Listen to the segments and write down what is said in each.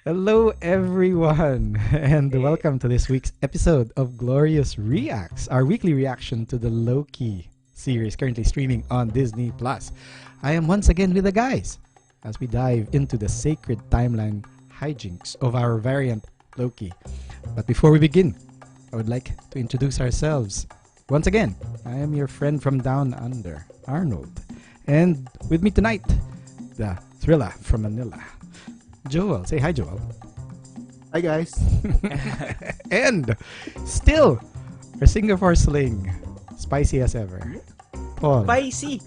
Hello, everyone, and Hey. welcome to this week's episode of Glorious Reacts, our weekly reaction to the Loki series currently streaming on Disney Plus. I am once again with the guys as we dive into the sacred timeline hijinks of our variant Loki. But before we begin, I would like to introduce ourselves. Once again, I am your friend from down under, Arnold, and with me tonight, the thriller from Manila. Joel. Say hi, Joel. Hi guys. And still, our Singapore sling, spicy as ever. Paul. Spicy.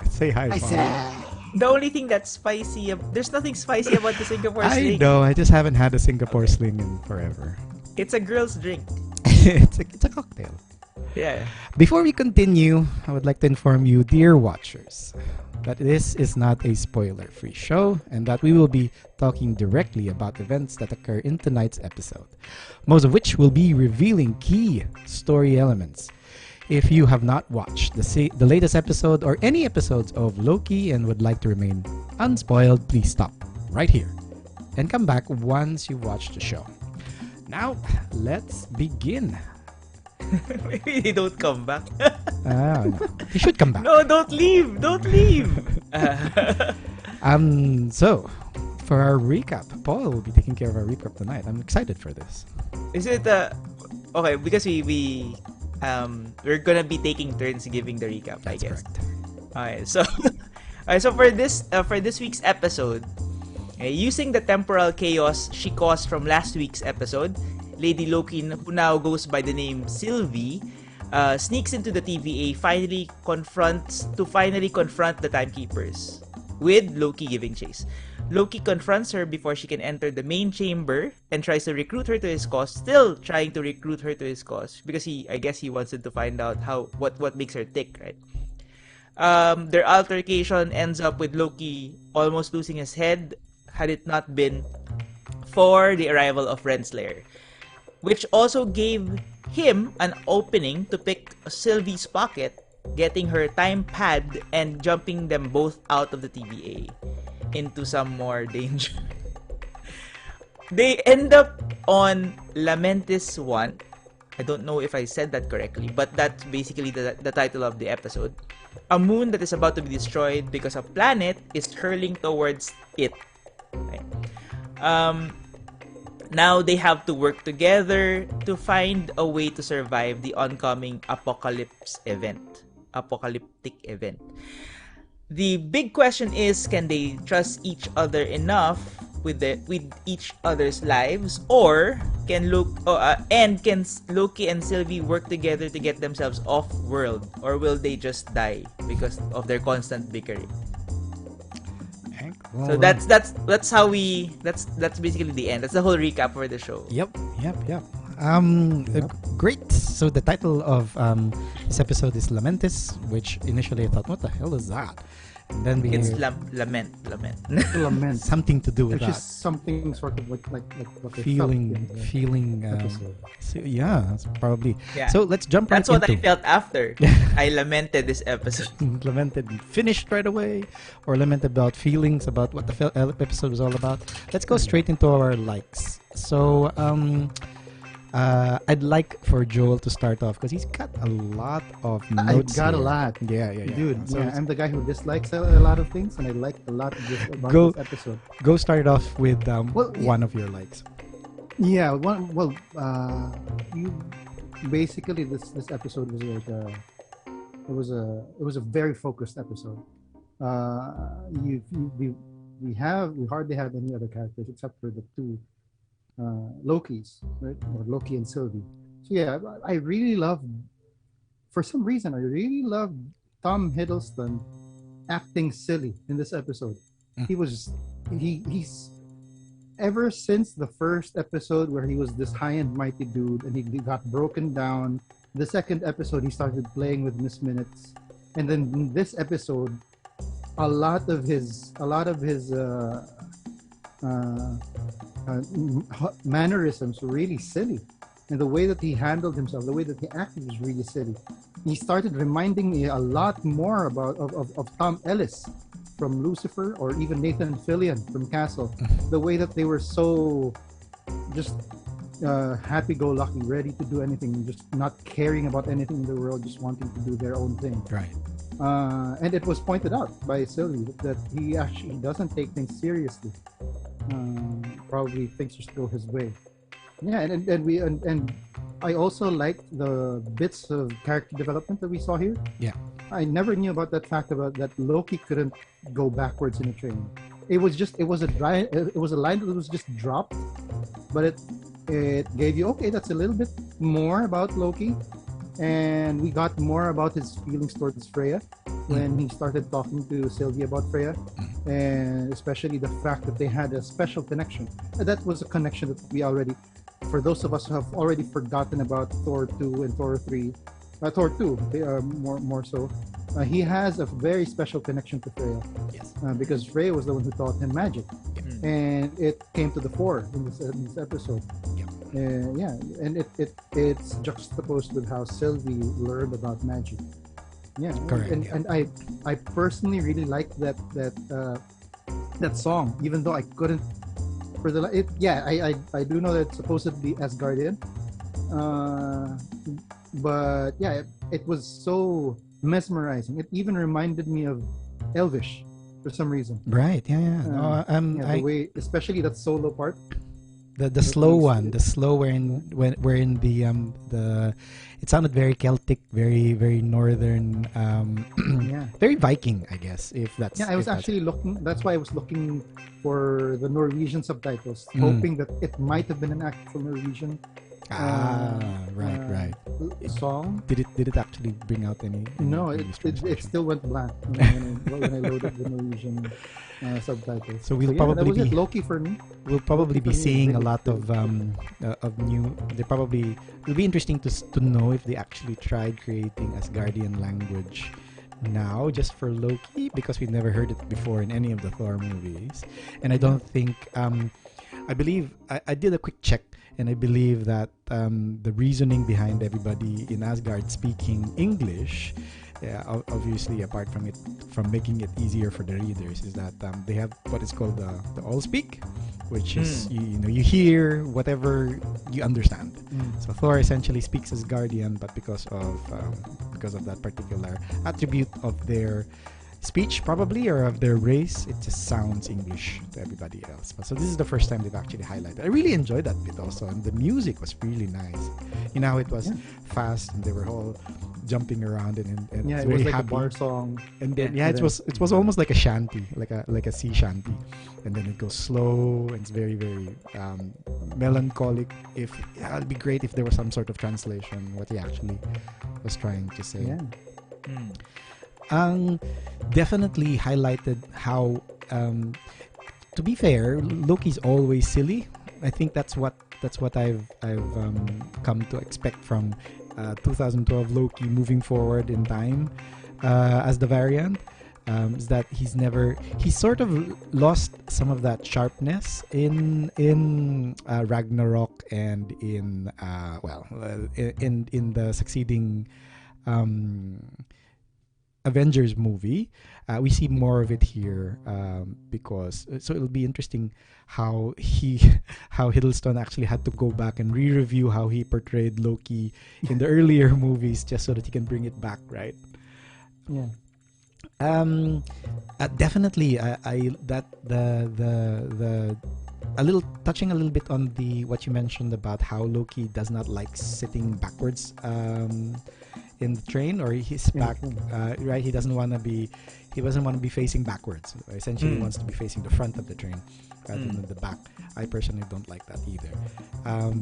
Say hi, I Paul. said. The only thing that's spicy, there's nothing spicy about the Singapore I sling. know, I just haven't had a Singapore sling in forever. It's a girl's drink. it's a cocktail. Yeah. Before we continue, I would like to inform you, dear watchers, that this is not a spoiler-free show and that we will be talking directly about events that occur in tonight's episode, most of which will be revealing key story elements. If you have not watched the latest episode or any episodes of Loki and would like to remain unspoiled, please stop right here and come back once you watch the show. Now, let's begin. Maybe they don't come back. No. You should come back. No, don't leave. Don't leave. So for our recap, Paul will be taking care of our recap tonight. I'm excited for this. Is it okay? Because we're gonna be taking turns giving the recap. That's I guess. correct. Alright. So, alright. So for this week's episode, using the temporal chaos she caused from last week's episode, Lady Loki, who now goes by the name Sylvie, sneaks into the TVA, finally confront the timekeepers, with Loki giving chase. Loki confronts her before she can enter the main chamber and tries to recruit her to his cause, still trying to recruit her to his cause because I guess he wants to find out what makes her tick, right? Their altercation ends up with Loki almost losing his head had it not been for the arrival of Renslayer, which also gave him an opening to pick Sylvie's pocket, getting her time pad and jumping them both out of the TVA into some more danger. They end up on Lamentis 1. I don't know if I said that correctly, but that's basically the title of the episode. A moon that is about to be destroyed because a planet is hurling towards it. Right? Now they have to work together to find a way to survive the oncoming apocalyptic event. The big question is, can they trust each other enough with each other's lives, or can Loki and Sylvie work together to get themselves off world, or will they just die because of their constant bickering? So that's basically the end. That's the whole recap for the show. Yep. Great. So the title of this episode is Lamentis, which initially I thought, what the hell is that? And then It's lament. Lament. something to do with Which is that. something sort of like what they Feeling. felt in the episode. So, yeah, that's probably. Yeah. So let's jump right That's what I into felt after I lamented this episode. lamented finished right away, or lamented about feelings about what the episode was all about. Let's go straight into our likes. So I'd like for Joel to start off because he's got a lot of I notes. got a here. lot. Yeah. Dude, So I'm the guy who dislikes a lot of things, and I like a lot of this about Go- this episode. go start it off with Well, one of your likes. Yeah, you basically this episode was like it was a very focused episode. We hardly have any other characters except for the two Lokis, right? Or Loki and Sylvie. So yeah, I really love. For some reason, I really loved Tom Hiddleston acting silly in this episode. He was he's ever since the first episode where he was this high and mighty dude and he got broken down. The second episode he started playing with Miss Minutes, and then in this episode, a lot of his mannerisms were really silly, and the way that he handled himself, the way that he acted was really silly. He started reminding me a lot more of Tom Ellis from Lucifer, or even Nathan Fillion from Castle, the way that they were so just happy-go-lucky, ready to do anything, just not caring about anything in the world, just wanting to do their own thing. Right. And it was pointed out by Sylvie that he actually doesn't take things seriously. Probably things just go his way. Yeah, and I also liked the bits of character development that we saw here. Yeah. I never knew about that fact about that Loki couldn't go backwards in a train. It was a line that was just dropped, but it gave you, okay, that's a little bit more about Loki, and we got more about his feelings towards Freya when he started talking to Sylvie about Freya, and especially the fact that they had a special connection. And that was a connection that we already, for those of us who have already forgotten about Thor 2 and Thor 3, Thor 2, they are more so. He has a very special connection to Freya. Yes. Because Freya was the one who taught him magic. Yep. And it came to the fore in this episode. Yep. Yeah, and it's juxtaposed with how Sylvie learned about magic. Yeah, Correct, and, yeah. and I personally really liked that song, even though I couldn't for the it. Yeah, I do know that it's supposed to be Asgardian, but yeah, it was so mesmerizing. It even reminded me of Elvish for some reason. Right. Yeah. Yeah. No, Yeah, the way, especially that solo part. the slow one, the slow wherein the it sounded very Celtic, very northern, Yeah. very Viking, I guess. If that's Yeah, I was if that's- actually looking. That's why I was looking for the Norwegian subtitles, hoping that it might have been an actual Norwegian right. song. Did it actually bring out any? No, English it translation? still went blank when I loaded the Norwegian subtitles. So we'll yeah, probably that was be it. Loki for me. we'll probably be for me, seeing a really lot of new. They probably it'll be interesting to know if they actually tried creating Asgardian language now just for Loki, because we've never heard it before in any of the Thor movies, and I don't think I believe I did a quick check, and I believe that the reasoning behind everybody in Asgard speaking English, obviously apart from making it easier for the readers, is that they have what is called the Allspeak, which is you hear whatever you understand. So Thor essentially speaks Asgardian, but because of that particular attribute of their speech, probably, or of their race, it just sounds English to everybody else. But so this is the first time they've actually highlighted. I really enjoyed that bit also, and the music was really nice. You know how it was fast, and they were all jumping around, and Yeah, it's it was very like happy. a bar song. And then Yeah. it was almost like a shanty, like a sea shanty, and then it goes slow, and it's very melancholic. It'd be great if there was some sort of translation what he actually was trying to say. Yeah. Definitely highlighted how, to be fair, Loki's always silly. I think that's what I've come to expect from 2012 Loki moving forward in time as the variant. Is that he's sort of lost some of that sharpness in Ragnarok and in the succeeding Avengers movie. We see more of it here because so it'll be interesting how Hiddleston actually had to go back and re-review how he portrayed Loki in the earlier movies just so that he can bring it back, right? Yeah. Definitely touching a little bit on what you mentioned about how Loki does not like sitting backwards in the train, or his back, right? He doesn't want to be facing backwards. Essentially, he wants to be facing the front of the train rather than the back. I personally don't like that either.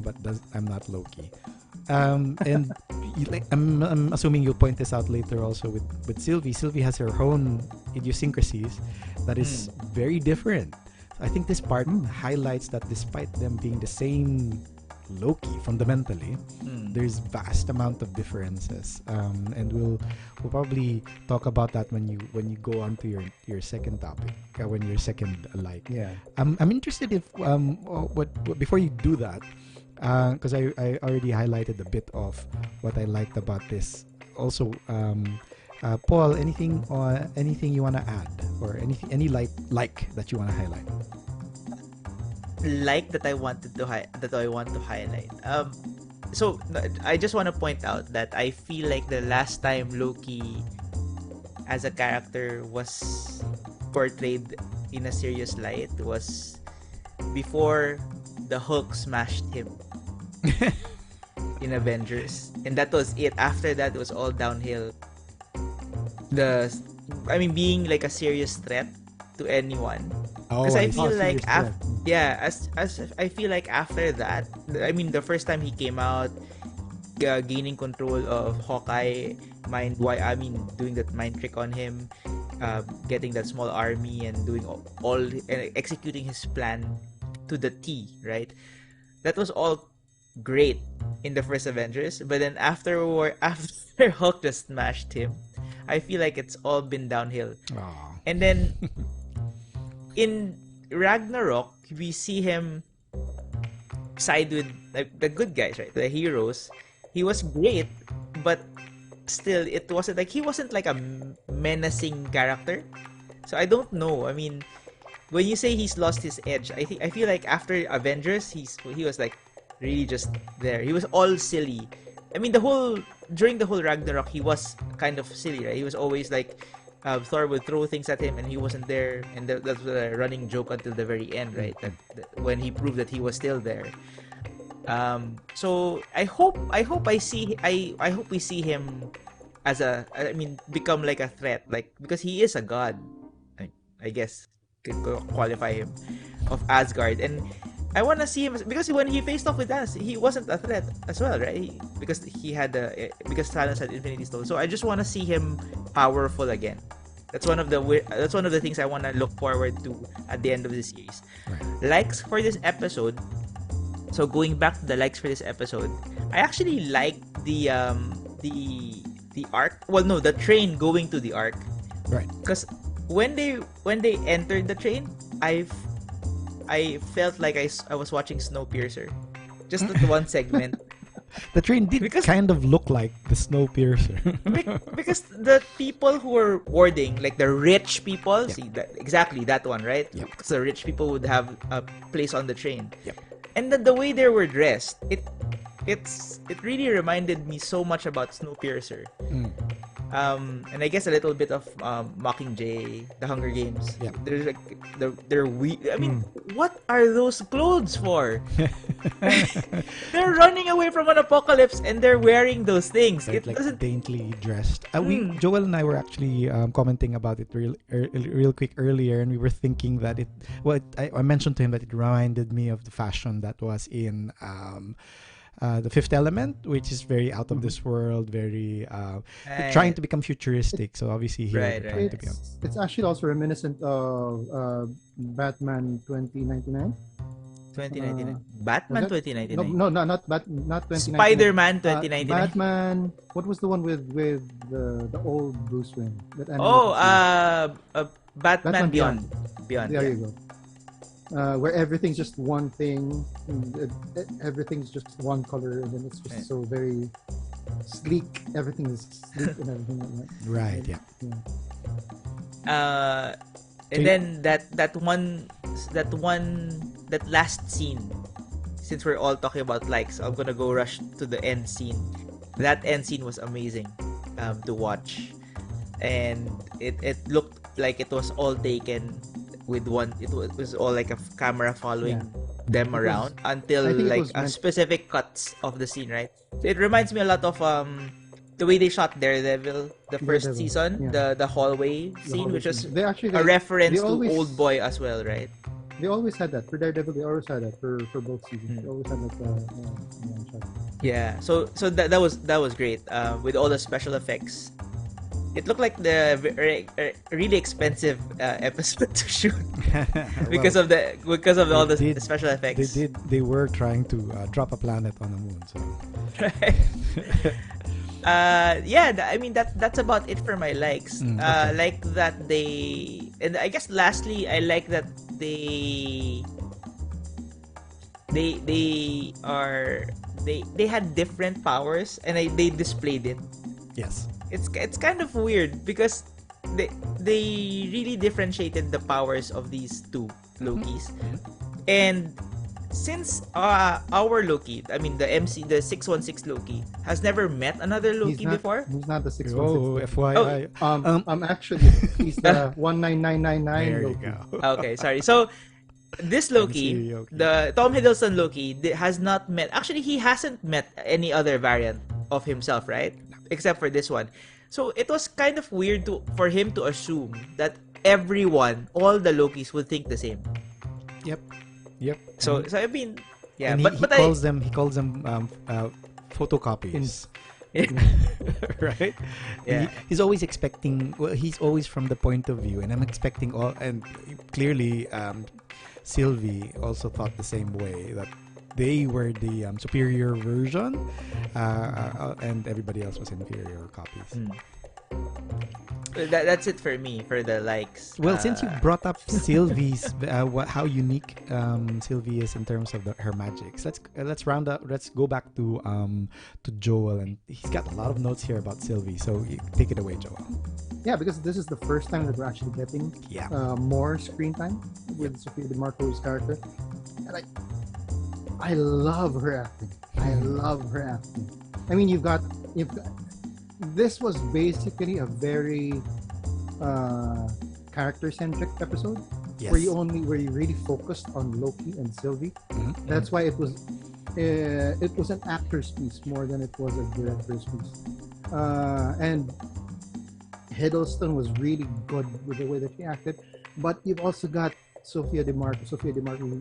But I'm not Loki. And I'm assuming you'll point this out later also with Sylvie. Sylvie has her own idiosyncrasies that is very different. I think this part highlights that despite them being the same Loki fundamentally, there's vast amount of differences, and we'll probably talk about that when you go on to your second topic, when your second like. Yeah. I'm interested if what before you do that, because I already highlighted a bit of what I liked about this. Also, Paul, anything you want to add, or any like that you want to highlight? Like that I wanted to that I want to highlight. So I just want to point out that I feel like the last time Loki as a character was portrayed in a serious light was before the Hulk smashed him in Avengers, and that was it. After that, it was all downhill. Being like a serious threat to anyone. Oh, Because I I see. feel like serious as I feel like after that, I mean, the first time he came out, gaining control of Hawkeye, doing that mind trick on him, getting that small army and doing all executing his plan to the T, right? That was all great in the first Avengers, but then after Hulk just smashed him, I feel like it's all been downhill. Aw. And then in Ragnarok, we see him side with the good guys, right? The heroes. He was great, but still, it wasn't like he wasn't like a menacing character. So I don't know. I mean, when you say he's lost his edge, I feel like after Avengers, he was like really just there. He was all silly. I mean, during the whole Ragnarok, he was kind of silly, right? He was always like, Thor would throw things at him and he wasn't there, and that was a running joke until the very end, right? That when he proved that he was still there. So I hope we see him as become like a threat, like, because he is a god, I guess could qualify him, of Asgard, and I want to see him because when he faced off with Thanos, he wasn't a threat as well, right? Because because Thanos had Infinity Stone. So I just want to see him powerful again. That's one of the things I want to look forward to at the end of the series. Right. Likes for this episode. So going back to the likes for this episode, I actually like the arc. Well, no, the train going to the arc. Right. Because when they entered the train, I felt like I was watching Snowpiercer, just that one segment. The train did kind of look like the Snowpiercer. Because the people who were boarding, like the rich people, Yep. see that exactly that one, right? Yep. Because the rich people would have a place on the train. Yep. And the way they were dressed, it really reminded me so much about Snowpiercer. Mm. And I guess a little bit of Mockingjay, The Hunger Games. Yeah. There's like they're I mean, what are those clothes for? They're running away from an apocalypse and they're wearing those things. Right, It like doesn't. daintily dressed. Joel and I were actually commenting about it real quick earlier, and we were thinking that I mentioned to him that it reminded me of the fashion that was in The Fifth Element, which is very out of this world, very trying to become futuristic. So obviously here Right, they're right. trying to become. It's actually also reminiscent of Batman 2099. 2099. Batman was it? 2099. No, not 2099. Spider-Man 2099. Batman. What was the one with the old Bruce Wayne? That Oh, animated Batman Batman Beyond. series. Beyond. There Yeah. you go. Where everything's just one thing, everything's just one color, and then it's just Right. so very sleek. Everything is sleek and everything like that. Right, yeah. And then that last scene, since we're all talking about likes, I'm gonna go rush to the end scene. That end scene was amazing to watch, and it looked like it was all taken with one. It was all like a camera following them around until I think it like was meant- specific cuts of the scene, right? So it reminds me a lot of the way they shot Daredevil, the first Daredevil, season, yeah. the hallway The scene, hallway which was scene. They actually a reference they to always- Old Boy as well, right? They always had that for Daredevil. They always had that for both seasons. Hmm. They always had like one shot. Yeah. So that was great. With all the special effects, it looked like the really expensive episode to shoot because of all the they did- special effects. They were trying to drop a planet on the moon. So I mean that's about it for my likes. Okay. Like that and I guess lastly, I like that they had different powers and they displayed it. yes. it's kind of weird because they really differentiated the powers of these two Lokis. And since our Loki, I mean the 616 Loki, has never met another Loki before. He's not the 616. Oh, FYI. Actually, he's the 19999 There you Loki. go. Okay, sorry. So this Loki, Loki. the Tom Hiddleston Loki, has not met. Actually, he hasn't met any other variant of himself, right? Except for this one. So it was kind of weird for him to assume that everyone, all the Lokis, would think the same. Yep. So I mean, yeah, And but he I, calls them photocopies. Right? Yeah. He's always expecting. Well, he's always from the point of view, and I'm expecting all. And clearly, Sylvie also thought the same way, that they were the superior version, and everybody else was inferior copies. that's it for me for the likes. Well, since you brought up Sylvie's, how unique Sylvie is in terms of her magics, let's round up. Let's go back to Joel, and he's got a lot of notes here about Sylvie. So take it away, Joel. Yeah, because this is the first time that we're actually getting more screen time with Sophia DeMarco's character, and I love her acting. I mean, you've got this was basically a very character-centric episode, Yes. where you really focused on Loki and Sylvie. That's why it was an actor's piece more than it was a director's piece. And Hiddleston was really good with the way that she acted, but you've also got Sophia DeMarco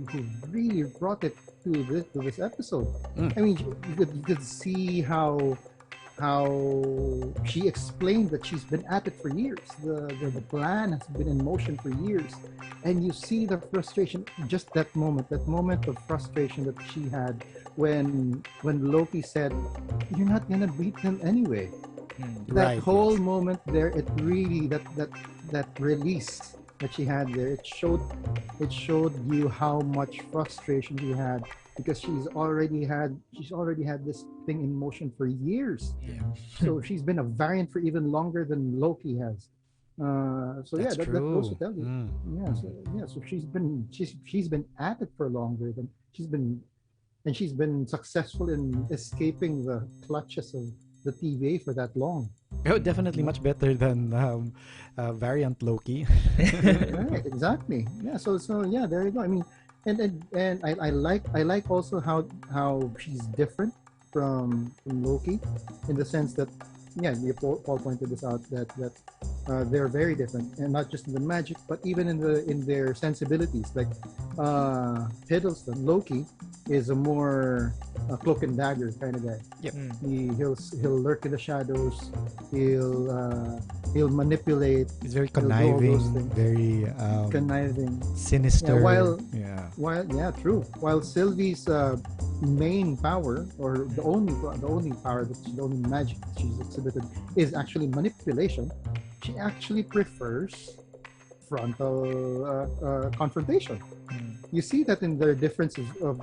who really brought it to this episode. I mean, you could see how she explained that she's been at it for years. The plan has been in motion for years, and you see the frustration. Just that moment of frustration that she had when Loki said, "You're not gonna beat them anyway." That Right, whole yes. moment there, it really that release that she had there, it showed you how much frustration she had, because she's already had this thing in motion for years. So she's been a variant for even longer than Loki has. That's that goes to true. tell you. So she's been at it for longer than she's been successful in escaping the clutches of the TVA for that long. Oh, definitely much better than variant Loki. Right, exactly. Yeah. So yeah, there you go. I mean, and I like also how she's different from Loki, in the sense that, yeah, Paul pointed this out, that they're very different, and not just in the magic, but even in their sensibilities. Like Hiddleston, Loki is a more cloak and dagger kind of guy. Yep. He'll lurk in the shadows. He'll manipulate. He's very He'll do all those conniving, things. very Conniving. sinister. Yeah, true. While Sylvie's main power, or the only power, the only magic that she's exhibited, is actually manipulation. She actually prefers frontal confrontation. You see that in their differences of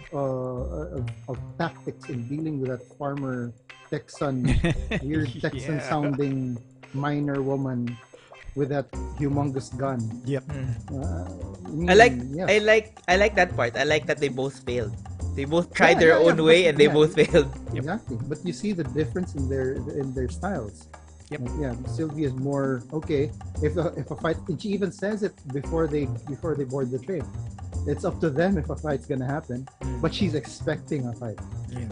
tactics in dealing with that farmer Texan, weird Texan sounding miner woman with that humongous gun. Yep. I like that part. I like that they both failed. They both tried their own way, and they both failed. Exactly. But you see the difference in their styles. Yep. Yeah, Sylvie is more okay. If a fight, and she even says it before they board the train. It's up to them if a fight's gonna happen, but she's expecting a fight. Yeah.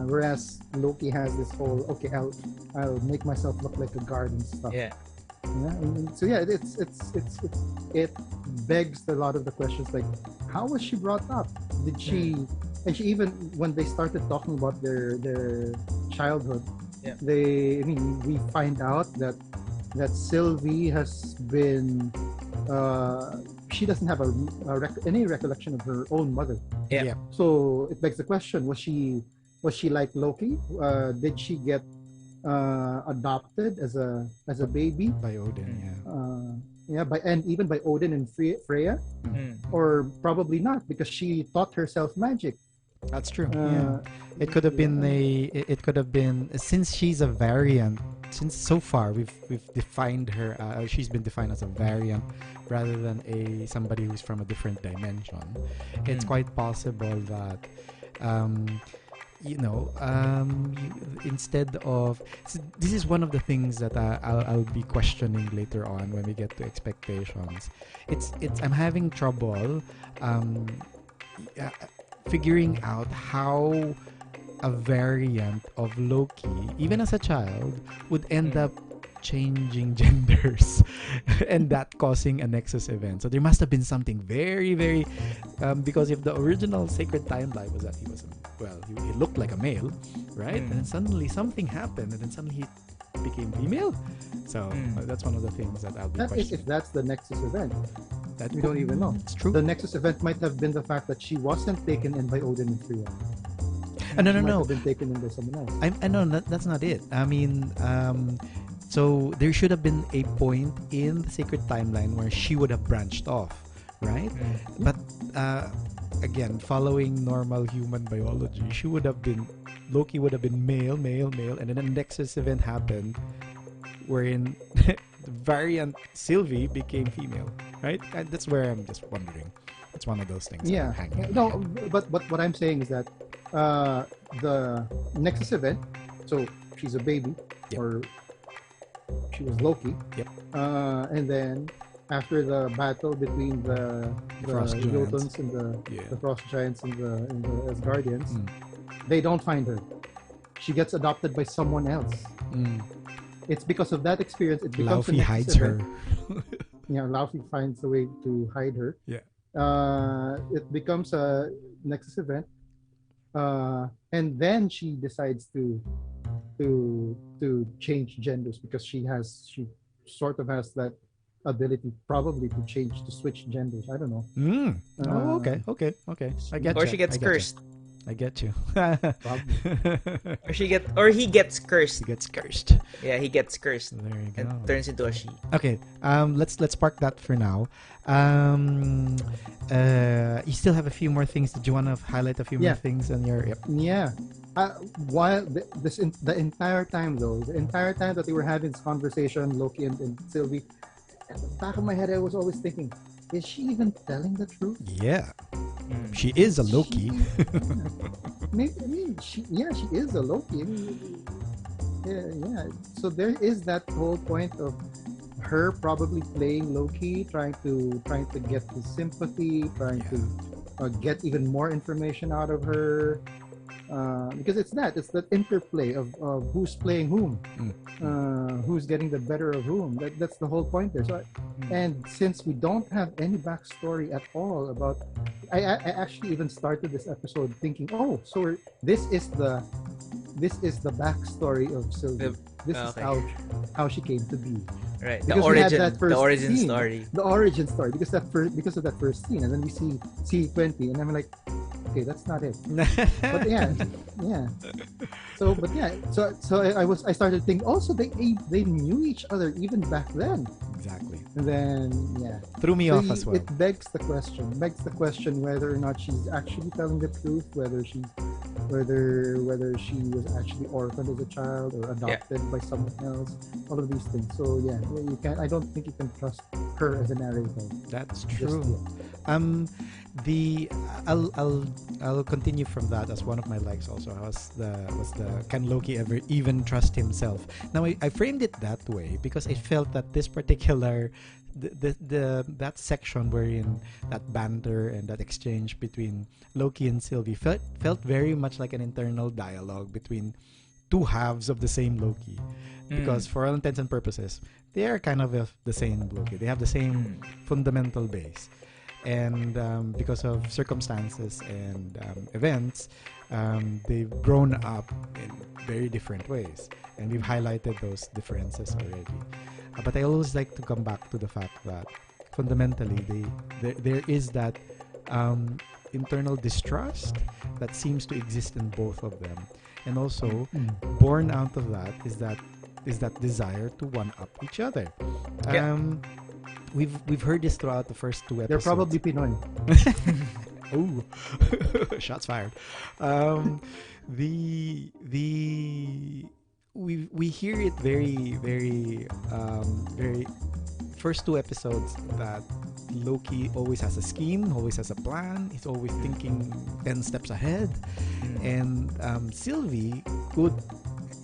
Whereas Loki has this whole, okay, I'll make myself look like a guard and stuff. Yeah. So yeah, it begs a lot of the questions, like, how was she brought up? Did she? And she, even when they started talking about their childhood, we find out that Sylvie has been. She doesn't have any recollection of her own mother. Yeah. So it begs the question: was she like Loki? Did she get adopted as a baby By Odin, and even by Odin and Freya, or probably not, because she taught herself magic. That's true. It could have been since she's a variant since so far we've defined her, she's been defined as a variant rather than a somebody who's from a different dimension. It's quite possible that instead of this is one of the things that I'll be questioning later on when we get to expectations. I'm having trouble figuring out how a variant of Loki, even as a child, would end up changing genders and that causing a nexus event. So there must have been something very, very because if the original sacred timeline was that he looked like a male, right? And then suddenly something happened and then suddenly he became female. So that's one of the things that I'll be That is questioning. if that's the Nexus event. That We don't even know. It's true. The Nexus event might have been the fact that she wasn't taken in by Odin and Freya. No, She might no. have been taken in by someone else. I know that's not it. I mean, so there should have been a point in the sacred timeline where she would have branched off, right? But again, following normal human biology, Loki would have been male, and then a Nexus event happened, wherein the variant Sylvie became female, right? And that's where I'm just wondering. It's one of those things. that I'm hanging in my No, head. but what I'm saying is that the Nexus event. So she's a baby, Yep. or she was Loki. Yep. And then after the battle between the Frost giants. Jotuns and Yeah. the Frost Giants and the Asgardians, Mm. they don't find her. She gets adopted by someone else. It's because of that experience. It becomes a Laufey Nexus hides event. her. Laufey finds a way to hide her. Yeah. It becomes a Nexus event, and then she decides to change genders because she sort of has that ability probably to switch genders. I don't know. Okay. I get Or you. she gets I get you. cursed. I get you. Probably. Or he gets cursed. He gets cursed. Yeah, he gets cursed There you and go. turns into a she. Okay. Let's park that for now. You still have a few more things. Did you want to highlight a few more Yeah. things on your? Yep. Yeah. While the entire time that they were having this conversation, Loki and Sylvie, at the back of my head, I was always thinking, is she even telling the truth? Yeah. She is a Loki. She is a Loki. I mean, yeah. So there is that whole point of her probably playing Loki, trying to get his sympathy, trying to get even more information out of her. Because it's that interplay of who's playing whom, who's getting the better of whom. That's the whole point there. So, and since we don't have any backstory at all about, I actually even started this episode thinking, oh, so this is the backstory of Sylvie. This is how she came to be. Right. Because we had that The first origin scene. story. The origin story, because of that first scene, and then we see C20, and I'm like, okay, that's not it. But yeah. So I started thinking. Also, they knew each other even back then. Exactly. And then Threw me So off as well. It begs the question whether or not she's actually telling the truth, whether she was actually orphaned as a child or adopted by someone else. All of these things. So you can't. I don't think you can trust her as a narrator. That's Just true. yet. I'll continue from that as one of my likes also was the can Loki ever even trust himself? Now I framed it that way because I felt that this particular that section wherein that banter and that exchange between Loki and Sylvie felt very much like an internal dialogue between two halves of the same Loki, because for all intents and purposes they are kind of the same Loki. They have the same fundamental base. And because of circumstances and events, they've grown up in very different ways, and we've highlighted those differences already. But I always like to come back to the fact that fundamentally there is that internal distrust that seems to exist in both of them, and also born out of that is that desire to one up each other. We've heard this throughout the first two episodes. They're probably Pinoy. Oh, shots fired. We we hear it very first two episodes that Loki always has a scheme, always has a plan. He's always thinking 10 steps ahead. And Sylvie could,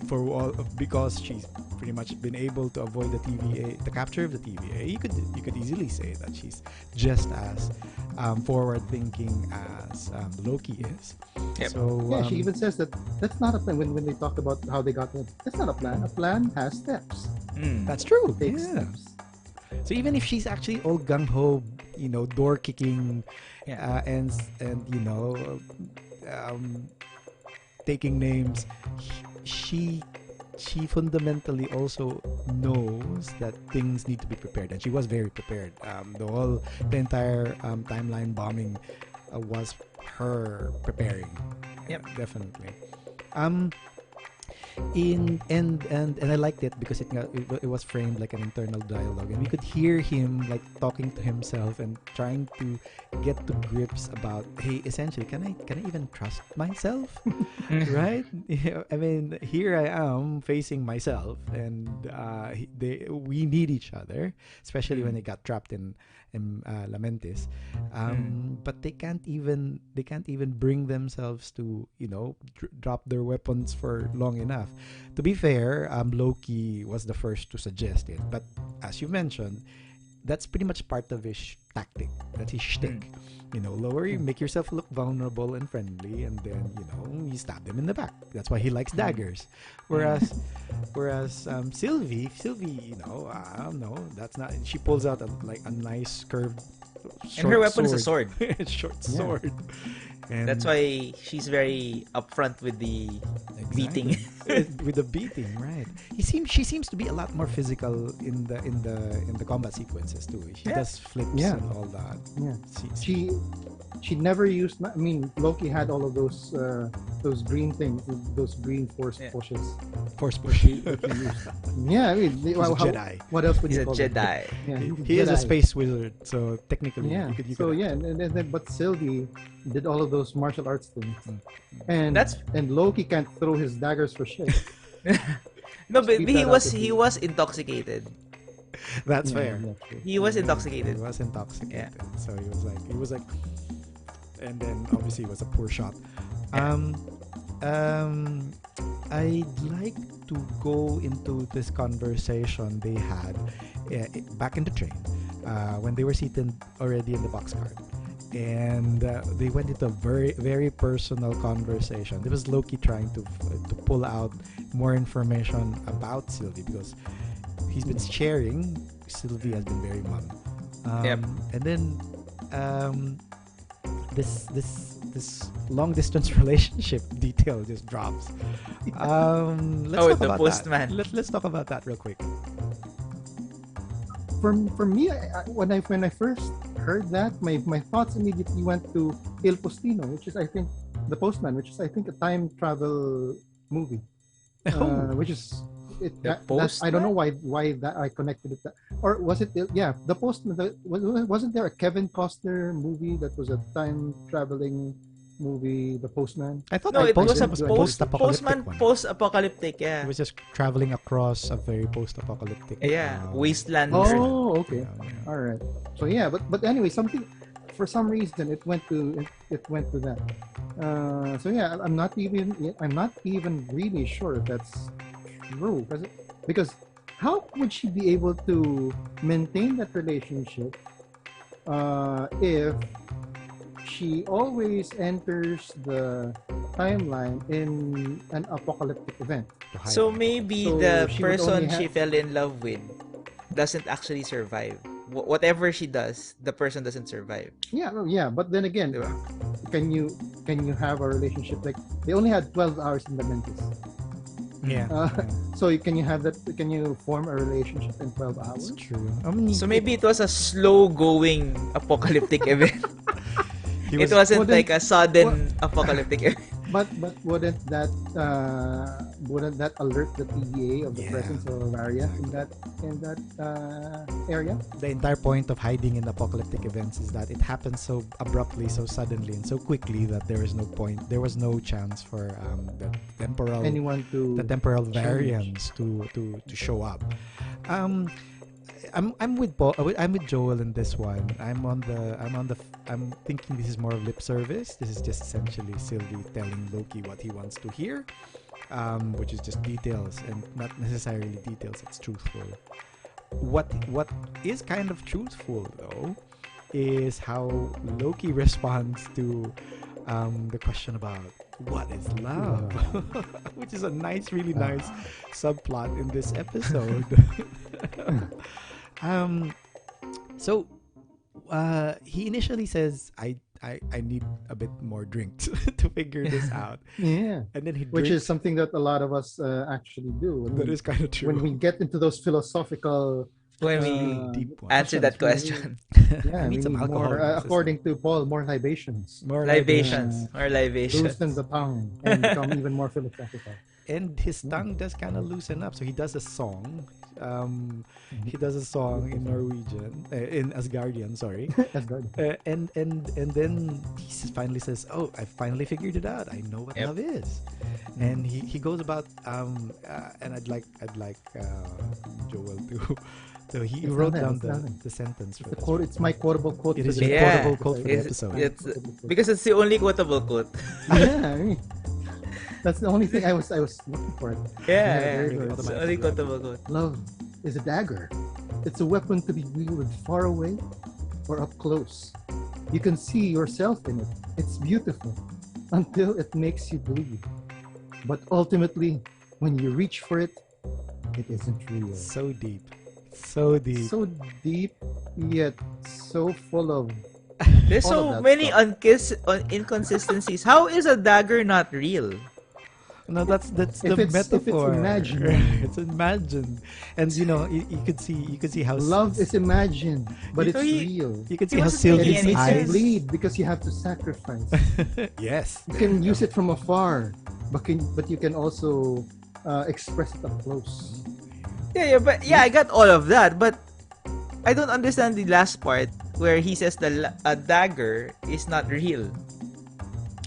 for all because she's pretty much been able to avoid the TVA, the capture of the TVA. You could easily say that she's just as forward thinking as Loki is. Yep. So Yeah, she even says that that's not a plan. When they talk about how they got there, that's not a plan. A plan has steps. that's true. Takes Yeah. steps. So even if she's actually all gung ho, door kicking, Yeah. and taking names, she fundamentally also knows that things need to be prepared, and she was very prepared. The entire timeline bombing was her preparing. Yep. Definitely. And I liked it because it was framed like an internal dialogue, and we could hear him like talking to himself and trying to get to grips about, hey, essentially, can I even trust myself? Right? I mean, here I am facing myself, and we need each other, especially when they got trapped in Lamentis. But they can't even bring themselves to drop their weapons for long enough. To be fair, Loki was the first to suggest it, but as you mentioned, that's pretty much part of his tactic. That's his shtick. Make yourself look vulnerable and friendly, and then you stab them in the back. That's why he likes daggers. Whereas Sylvie, I don't know. That's not. She pulls out a nice curved. And her weapon is a sword. Short sword. And That's why she's very upfront with the beating. with the beating, right? She seems to be a lot more physical in the combat sequences too. She does flips and all that. Yeah. She never used. I mean, Loki had all of those green things, those green force pushes. Force push. That he used. Yeah, I mean, He's a Jedi. What else would He's you a call Jedi. it? Yeah, he's He is a Jedi. space wizard, so technically, Yeah. you could But Sylvie did all of those martial arts things, and That's- Loki can't throw his daggers for shit. No, but Speed he that was up if he you- was intoxicated. That's fair. Yeah, true. He was intoxicated. He was intoxicated, so he was like, and then obviously it was a poor shot. I'd like to go into this conversation they had back in the train when they were seated already in the boxcar, and they went into a very, very personal conversation. It was Loki trying to pull out more information about Sylvie because he's been sharing. Sylvie has been very mum. And then this long distance relationship detail just drops. Let's talk the about postman. that. Let's talk about that real quick. For me, when I first heard that, my thoughts immediately went to Il Postino, which is I think the Postman, which is I think a time travel movie, which is it. I don't know why that I connected it. Or was it? Yeah, the Postman. Wasn't there a Kevin Costner movie that was a time traveling movie, The Postman? I thought No, it was a post-apocalyptic postman one. post-apocalyptic. It Yeah, was just traveling across a very post-apocalyptic. wasteland. Oh, okay. Yeah. All right. So yeah, but anyway, for some reason it went to that. So yeah, I'm not even really sure if that's true because how would she be able to maintain that relationship if she always enters the timeline in an apocalyptic event? So maybe So the she would person only she fell in love with doesn't actually survive. Whatever she does, the person doesn't survive. Yeah, no, yeah, but then again, Diba? can you have a relationship like they only had 12 hours in the Lamentis? Yeah. So can you form a relationship in 12 hours? That's true. I mean, So maybe it was a slow-going apocalyptic event. he It wasn't Well, then- like a sudden apocalyptic event. But wouldn't that alert the TVA of the Yeah, presence of a variant in that area? The entire point of hiding in apocalyptic events is that it happens so abruptly, so suddenly, and so quickly that there is no point. There was no chance for Anyone to the temporal change. variants to show up. Um, I'm with Paul. I'm with Joel in this one. I'm thinking this is more of lip service. This is just essentially Sylvie telling Loki what he wants to hear, which is just details and not necessarily details that's truthful. What is kind of truthful though is how Loki responds to the question about what is love, which is a really nice subplot in this episode. um, so he initially says, I need a bit more drinks to figure this out. Yeah, And then he which drinks. is something that a lot of us actually do. That is kind of true. When we get into those philosophical When we deep one. answer that questions, question. yeah, I we need some need alcohol more. in the system. According to Paul, more libations. More Libations. Or libations. Loosen the tongue and become even more philosophical. And his tongue does kind of loosen up, so he does a song. He does a song in Norwegian, in Asgardian, sorry. That's good. And then finally says, "Oh, I finally figured it out. I know what Yep. love is." And he goes about and I'd like Joel to. So he It's wrote not down that, it's not the sentence for The this. quote. It's my quotable quote. It for is the your Yeah. quotable quote for the It's- episode. it's because it's the only quotable quote. Yeah, I mean, that's the only thing I was looking for. Yeah, very good. it's the only quotable quote. Love is a dagger. It's a weapon to be wielded far away or up close. You can see yourself in it. It's beautiful until it makes you bleed. But ultimately, when you reach for it, it isn't real. So deep. So deep. So deep, yet so full of. There's All of so that many stuff. inconsistencies. How is a dagger not real? No, that's the If it's metaphor. imagined. It's imagined, and you could see how Love is imagined, but it's So real. You can He see how wasn't making And it Sylvie's any makes you sense. eyes. bleed because you have to sacrifice. Yes. You can use it from afar, but you can also express it up close. I got all of that, but I don't understand the last part where he says a dagger is not real.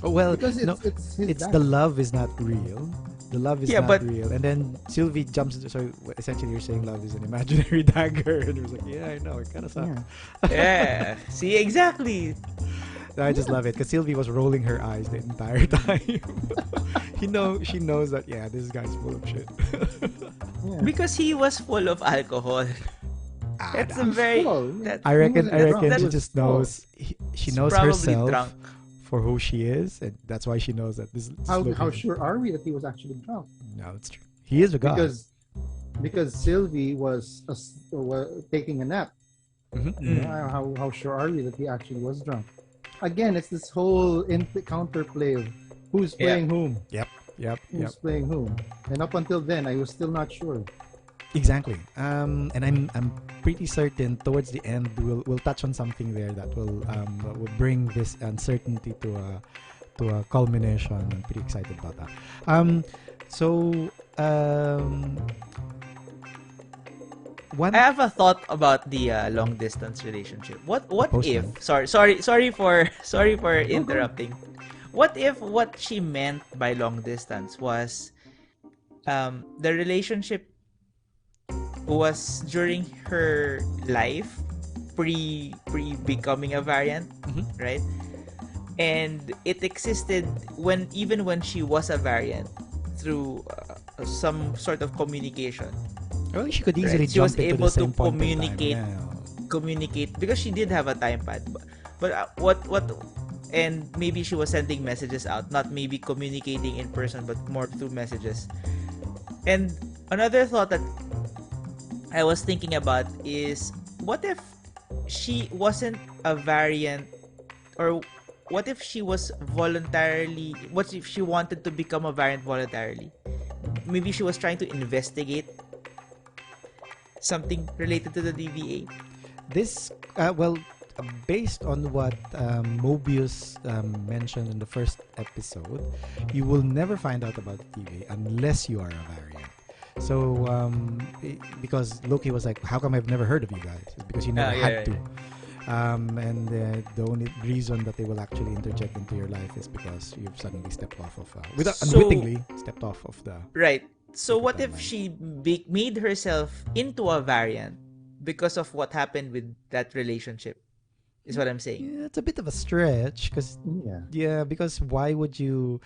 Oh, well, Because no, it's his it's the dagger. love is not real. The love is Yeah, not but- real, and then Sylvie jumps. So essentially, you're saying love is an imaginary dagger, and he was like, "Yeah, I know, it kind of sucks." Yeah. Yeah. See, exactly. I just love it because Sylvie was rolling her eyes the entire time. She knows that this guy's full of shit. Yeah. Because he was full of alcohol. That's a Nah. very. Full. That, I reckon He wasn't drunk. she He just was full. knows. She He's knows probably herself drunk. for who she is, and that's why she knows that this. How Loki- sure are we that he was actually drunk? No, it's true. He is a god. Because Sylvie was taking a nap. Mhm. How sure are we that he actually was drunk? Again, it's this whole counterplay of who's Yeah. playing whom, Yep. who's playing whom, and up until then, I was still not sure. Exactly. And I'm pretty certain towards the end we'll touch on something there that will bring this uncertainty to a culmination. I'm pretty excited about that. One I have a thought about the long distance relationship. What if? Postman. Sorry for interrupting. What if what she meant by long distance was the relationship was during her life pre becoming a variant, Mhm. right? And it existed even when she was a variant through some sort of communication. well, she could easily Right. She was jump into able the same to point in time. communicate. Communicate because she did have a time pad, but what and maybe she was sending messages out, not maybe communicating in person but more through messages. And another thought that I was thinking about is, what if she wasn't a variant, or what if she was voluntarily, what if she wanted to become a variant voluntarily? Maybe she was trying to investigate something related to the DVA. This based on what Mobius mentioned in the first episode, you will never find out about the TVA unless you are a variant. So, because Loki was like, "How come I've never heard of you guys?" It's because you never had to. And the only reason that they will actually interject into your life is because you've suddenly stepped off of, unwittingly stepped off of the. Right. So what if timeline. she made herself into a variant because of what happened with that relationship? Is what I'm saying. Yeah, it's a bit of a stretch because why would you?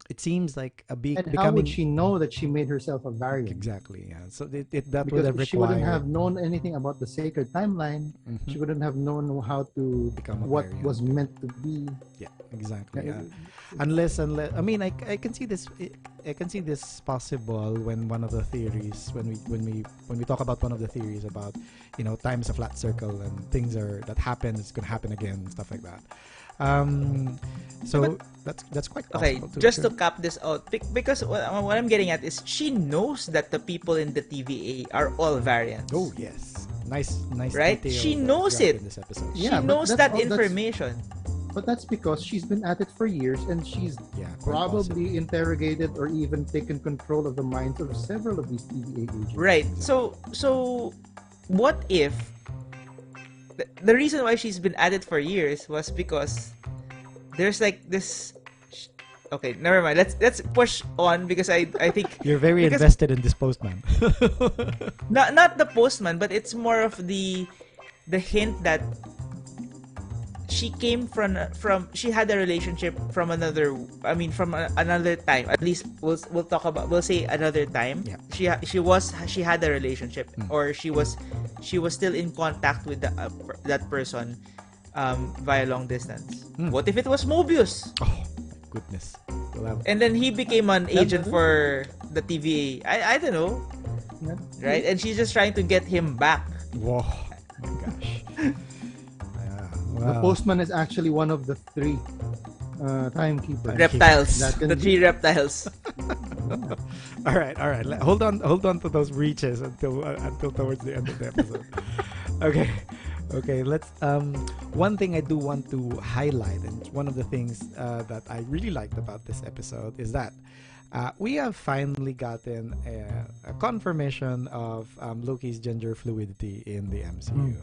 It seems like a big And how becoming would she know that she made herself a variant? exactly. Yeah, so that would Because have she wouldn't required have known anything about the sacred timeline. She wouldn't have known how to become a what variant. was meant to be. Yeah, exactly. Yeah, Unless I mean I can see this I can see this possible when one of the theories when we talk about one of the theories about time is a flat circle and things that happen is gonna happen again, stuff like that. So that's quite possible. Okay, just to cap this out, because what I'm getting at is she knows that the people in the TVA are all variants. Oh yes, nice right? detail She knows drop it. in this episode. She Yeah, but knows that's that all- that's- information. But that's because she's been at it for years and she's Quite probably interrogated or even taken control of the minds of several of these TVA agents. Right. So what if the reason why she's been at it for years was because there's like this. Okay, never mind. Let's push on because I think You're very because- invested in this postman. not the postman, but it's more of the hint that she came from she had a relationship from another another time. At least we'll say another time. Yeah. She had a relationship or she was still in contact with that person via long distance. What if it was Mobius? Oh my goodness. And then he became an agent for the TVA. I don't know. Yeah. Right? And she's just trying to get him back. Whoa. My gosh. The postman is actually one of the three timekeepers. Reptiles. That can The be- three reptiles. All right. Hold on to those reaches until towards the end of the episode. Okay. Let's. One thing I do want to highlight, and one of the things that I really liked about this episode is that we have finally gotten a confirmation of Loki's gender fluidity in the MCU.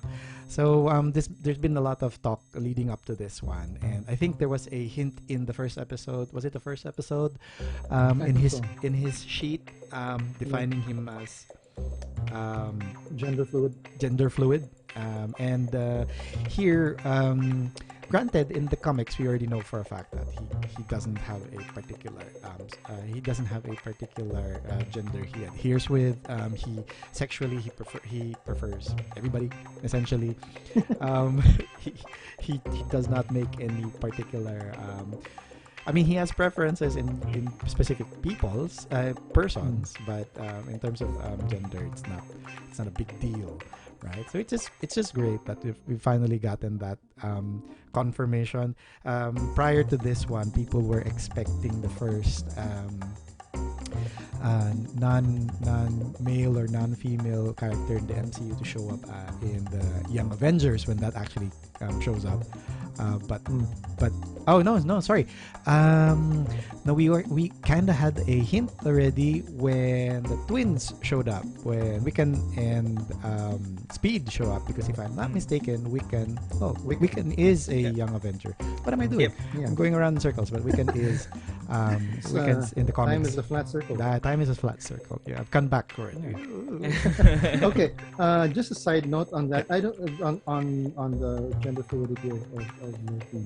So there's been a lot of talk leading up to this one, and I think there was a hint in the first episode. Was it the first episode? In his sheet, defining him as Gender fluid. gender fluid. And here, granted, in the comics, we already know for a fact that he doesn't have a particular gender he adheres with. He sexually he prefers everybody essentially. He does not make any particular. I mean, he has preferences in specific persons, but in terms of gender, it's not a big deal, right? So it's just great that we've finally gotten that confirmation. Prior to this one, people were expecting the first non-male or non-female character in the MCU to show up in the Young Avengers when that actually shows up. But oh no sorry, no, we kind of had a hint already when the twins showed up, when Wiccan and Speed show up, because if I'm not mistaken, Wiccan is a Young Avenger. What am I doing? I'm going around in circles, but Wiccan is Wiccan's in the comics. Time is a flat circle. Time is a flat circle. Yeah, I've come back already. Okay, just a side note on that. I don't on the gender fluidity of Loki.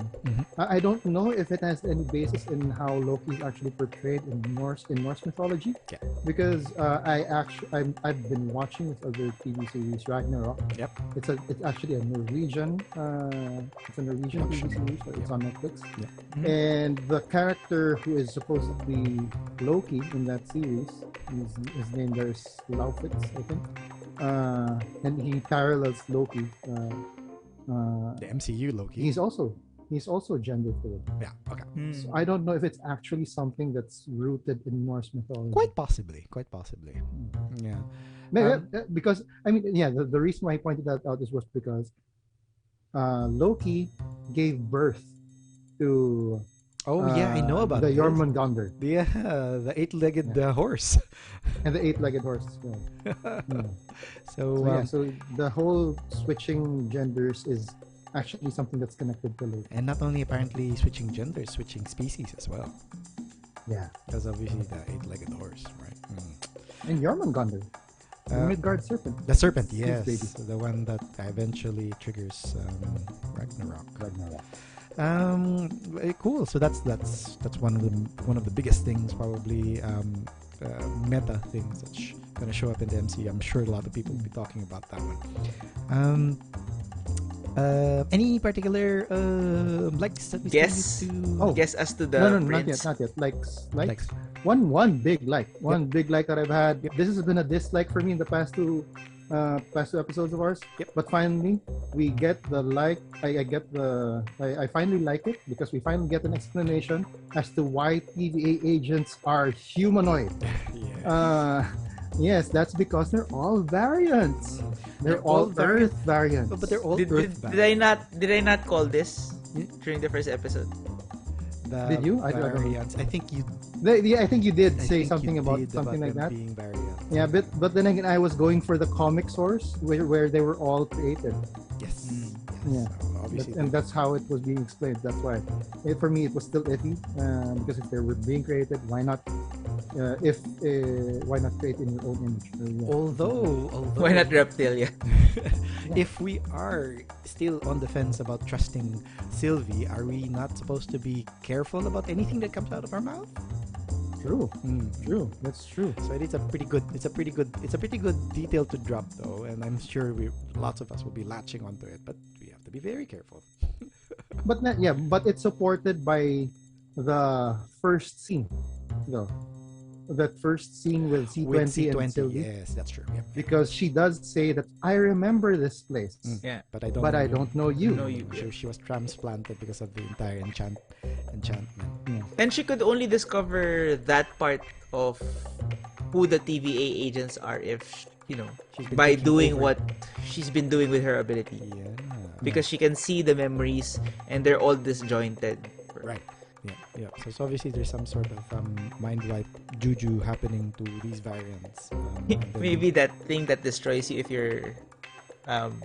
I don't know if it has any basis in how Loki is actually portrayed in Norse mythology. Yeah. Because I've been watching this other TV series, Ragnarok. Yep. It's actually a Norwegian TV series. It's on Netflix. Yeah. And the character who is supposedly Loki in that series, his name there is Laufitz, I think. And he parallels Loki. The MCU Loki. He's also gender fluid. Yeah. Okay. So I don't know if it's actually something that's rooted in Norse mythology. Quite possibly. Yeah. Maybe, because I mean, yeah, the reason why I pointed that out was because Loki gave birth to Oh yeah, I know about the this. Jormungandr Yeah, the eight-legged horse. and the eight-legged horse as well. Yeah. So So yeah, so the whole switching genders is actually something that's connected to Loki. and not only apparently switching genders, switching species as well. Yeah, Because obviously the eight-legged horse, right? and Jormungandr, the Uh, Midgard serpent. The serpent, His yes, baby. the one that eventually triggers Ragnarok. Ragnarok. Very cool. So that's one of the biggest things, probably meta things that's gonna show up in the MCU. I'm sure a lot of people will be talking about that one. Any particular likes that we still Guess? need to? Oh. Guess as to the No, not prince. yet, not yet. Like Likes. one big like, big like that I've had. This has been a dislike for me in the past two episodes of ours. Yep. But finally, we get the like. I finally like it because we finally get an explanation as to why TVA agents are humanoid. Yeah. Yes, that's because they're all variants. They're all Earth variants. But they're all Did Earthbound. did I not call this during the first episode? The Did you? I don't know. variants. I think you Yeah, I think you did I say think something you about did something like them that. being variants. Yeah, but then again, I was going for the comic source where they were all created. Yes. Yeah. So obviously, And that's how it was being explained. That's why, for me, it was still iffy because if they were being created, why not? Why not create in your own image? although Why not reptilia? if we are still on the fence about trusting Sylvie, are we not supposed to be careful about anything that comes out of our mouth? True, true. That's true. So it's a pretty good detail to drop though, and I'm sure lots of us will be latching onto it, but we have to be very careful. But but it's supported by the first scene, though. That first scene with C20, With and C20, Sylvie, yes, that's true. Yep. because she does say that I remember this place, Yeah. But I don't. but know I you. don't know you. Know you. She was transplanted because of the entire enchantment. And she could only discover that part of who the TVA agents are if, She's been by taking doing over. what she's been doing with her ability. Yeah. Because she can see the memories and they're all disjointed. Right. Yeah. So obviously there's some sort of mind wipe juju happening to these variants. And then- Maybe that thing that destroys you if you're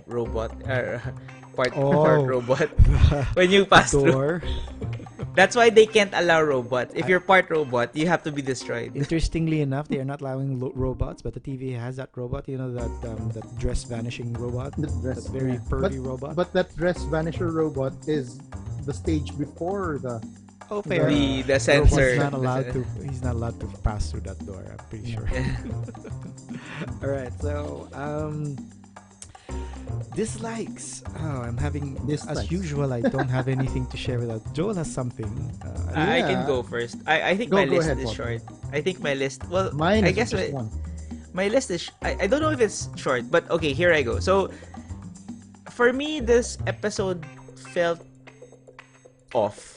robot or part Oh. robot when you pass through. door. That's why they can't allow robots. If you're part robot, you have to be destroyed. Interestingly enough, they are not allowing robots, but the TV has that robot. You know that dress vanishing robot, The dress, that very yeah. pervy robot. But that dress vanisher robot is the stage before the. oh, fair. The sensor. He's not allowed to. He's not allowed to pass through that door. I'm pretty sure. All right. So dislikes. Oh, I'm having as Dislikes. usual. I don't have anything to share without Joel has something. I can Yeah. go first. I think Go my list ahead, is Bob. short. I think my list. Well, Mine I is guess just my, one. my list is. I don't know if it's short, but okay, here I go. So, for me, this episode felt off,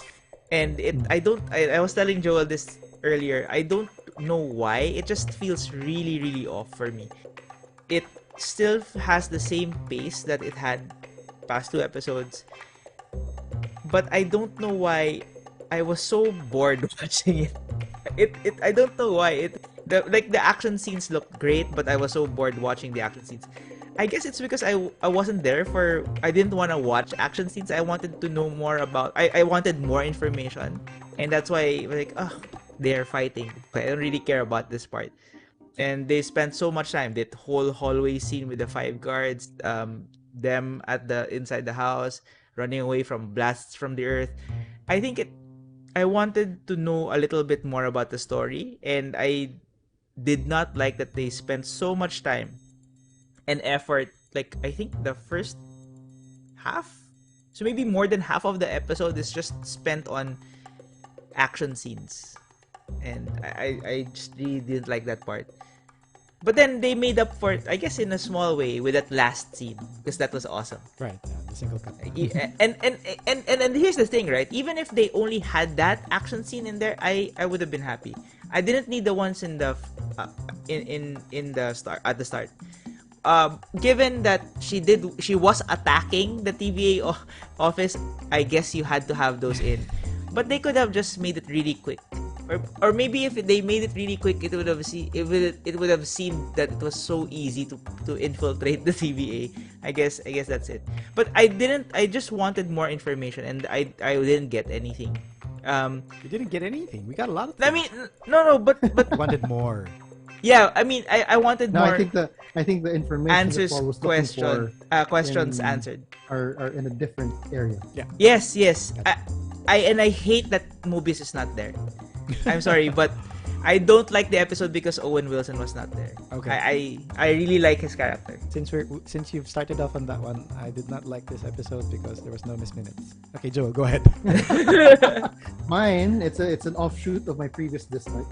and I was telling Joel this earlier. I don't know why. It just feels really, really off for me. It still has the same pace that it had past two episodes, but I don't know why I was so bored watching it. I don't know why the action scenes looked great, but I was so bored watching the action scenes. I guess it's because I wasn't there for. I didn't want to watch action scenes. I wanted to know more about. I wanted more information, and that's why like they're fighting. But I don't really care about this part. And they spent so much time. That whole hallway scene with the five guards, them at the inside the house, running away from blasts from the earth. I wanted to know a little bit more about the story, and I did not like that they spent so much time and effort. Like I think the first half, so maybe more than half of the episode is just spent on action scenes, and I just really didn't like that part. But then they made up for it, I guess, in a small way with that last scene because that was awesome. right. Yeah, the single cut. And here's the thing, right? Even if they only had that action scene in there, I would have been happy. I didn't need the ones in the in the start at the start. given that she was attacking the TVA office, I guess you had to have those in. But they could have just made it really quick. Or maybe if they made it really quick, it would have seemed that it was so easy to infiltrate the TVA. I guess that's it. But I just wanted more information, and I didn't get anything. We didn't get anything. We got a lot of things. I mean, no, but We wanted more. yeah, I mean, I wanted No, more I think the information answers that Paul was looking for questions in- answered. are in a different area. Yes. I hate that Mobius is not there. I'm sorry, but I don't like the episode because Owen Wilson was not there. Okay. I really like his character. Since you've started off on that one, I did not like this episode because there was no Miss Minutes. Okay, Joel, go ahead. Mine, it's an offshoot of my previous dislike,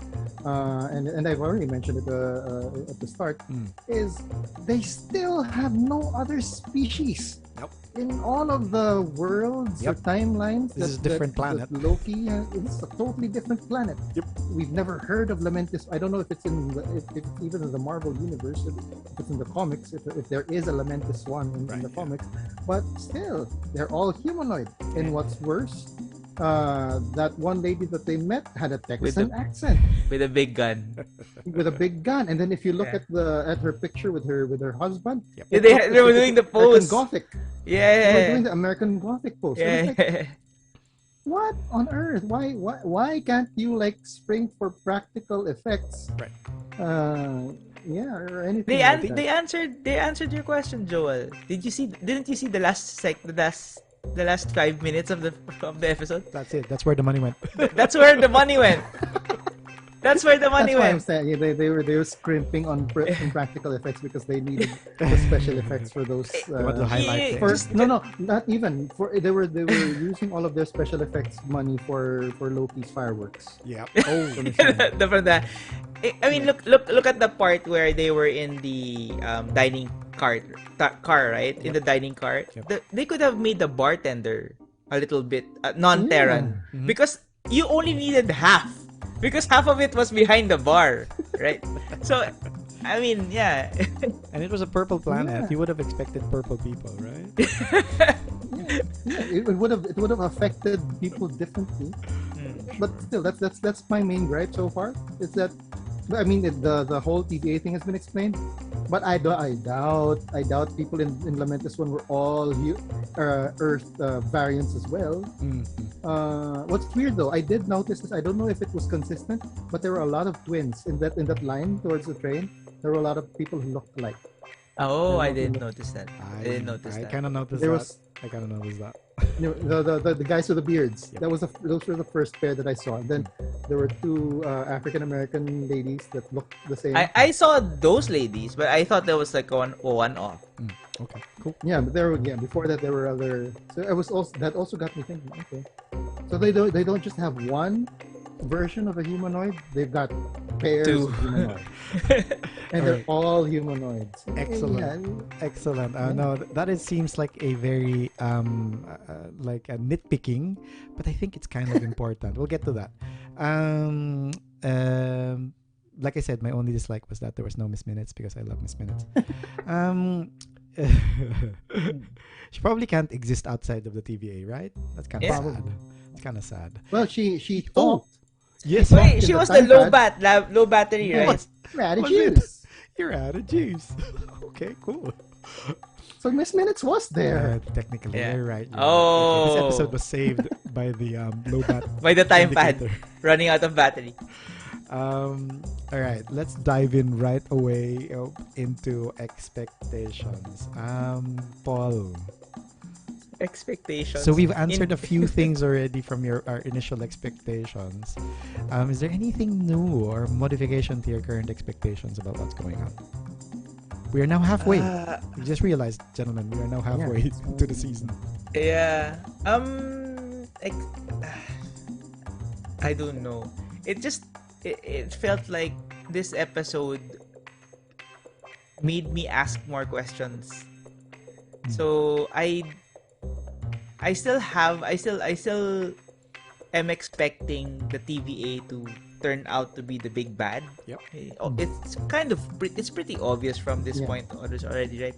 and I've already mentioned it at the start. Is they still have no other species. Nope. In all of the worlds or timelines, This is a different planet. that Loki is a totally different planet. Yep. We've never heard of Lamentis. I don't know if it's if it's even in the Marvel universe, if it's in the comics, if there is a Lamentis one in the comics, but still, they're all humanoid. And what's worse, that one lady that they met had a Texan accent With a big gun. with a big gun. And then if you look at her picture with her husband, Yeah, they were doing the pose. American Gothic. They were Yeah. doing the American Gothic pose. So it's like, Yeah. what on earth? Why can't you like spring for practical effects? Right. Yeah, or anything. like that. They answered your question, Joel. Didn't you see the last 5 minutes of the episode? That's it. That's where the money went. That's where the money went. That's where the money That's why I'm went. saying they were scrimping on practical effects because they needed the special effects for those. They want to highlight Yeah. things. No, not even for they were using all of their special effects money for Loki's fireworks. Yeah. Oh, From the, I mean, look at the part where they were in the dining car, right? In the dining car, they could have made the bartender a little bit non-Terran because you only needed half. Because half of it was behind the bar, right? So, I mean, yeah. And it was a purple planet. Yeah. You would have expected purple people, right? Yeah, it would have affected people differently. But still, that's my main gripe so far. Is that I mean the whole TVA thing has been explained, but I doubt people in Lamentis one were all Earth variants as well. What's weird though, I did notice this. I don't know if it was consistent, but there were a lot of twins in that line towards the train. There were a lot of people who looked alike. Oh, I didn't notice that. I didn't notice I that. kind of noticed There that. was I kind of noticed that. you know, the guys with the beards. Yep. Those were the first pair that I saw. And then there were two African American ladies that looked the same. I saw those ladies, but I thought there was like one off. Okay, cool. Yeah, but before that there were other. So that also got me thinking. Okay, so they don't just have one version of a humanoid. They've got pairs Two. of humanoids, and they're all humanoids. Excellent. Yeah. Excellent. No, seems like a very like a nitpicking, but I think it's kind of important. We'll get to that. Like I said, my only dislike was that there was no Miss Minutes because I love Miss Minutes. She probably can't exist outside of the TVA, right? That's kind of Yeah. sad. It's kind of sad. Well, she Oh, thought yes. Wait, in she the was the time low battery, right? we're out of Was it? juice. You're out of juice. Okay, cool. So Miss Minutes was there. Technically, Yeah. you're right. Oh. This episode was saved by the low bat. By the time pad indicator. running out of battery. All right, let's dive in right away into expectations. Paul. Expectations. So we've answered a few things already from our initial expectations. Is there anything new or modification to your current expectations about what's going on? We are now halfway. We just realized, gentlemen, we are now halfway to the season. Yeah. I don't know. It felt like this episode made me ask more questions. So I still am expecting the TVA turn out to be the big bad. Yep. It's kind of it's pretty obvious from this point already, right?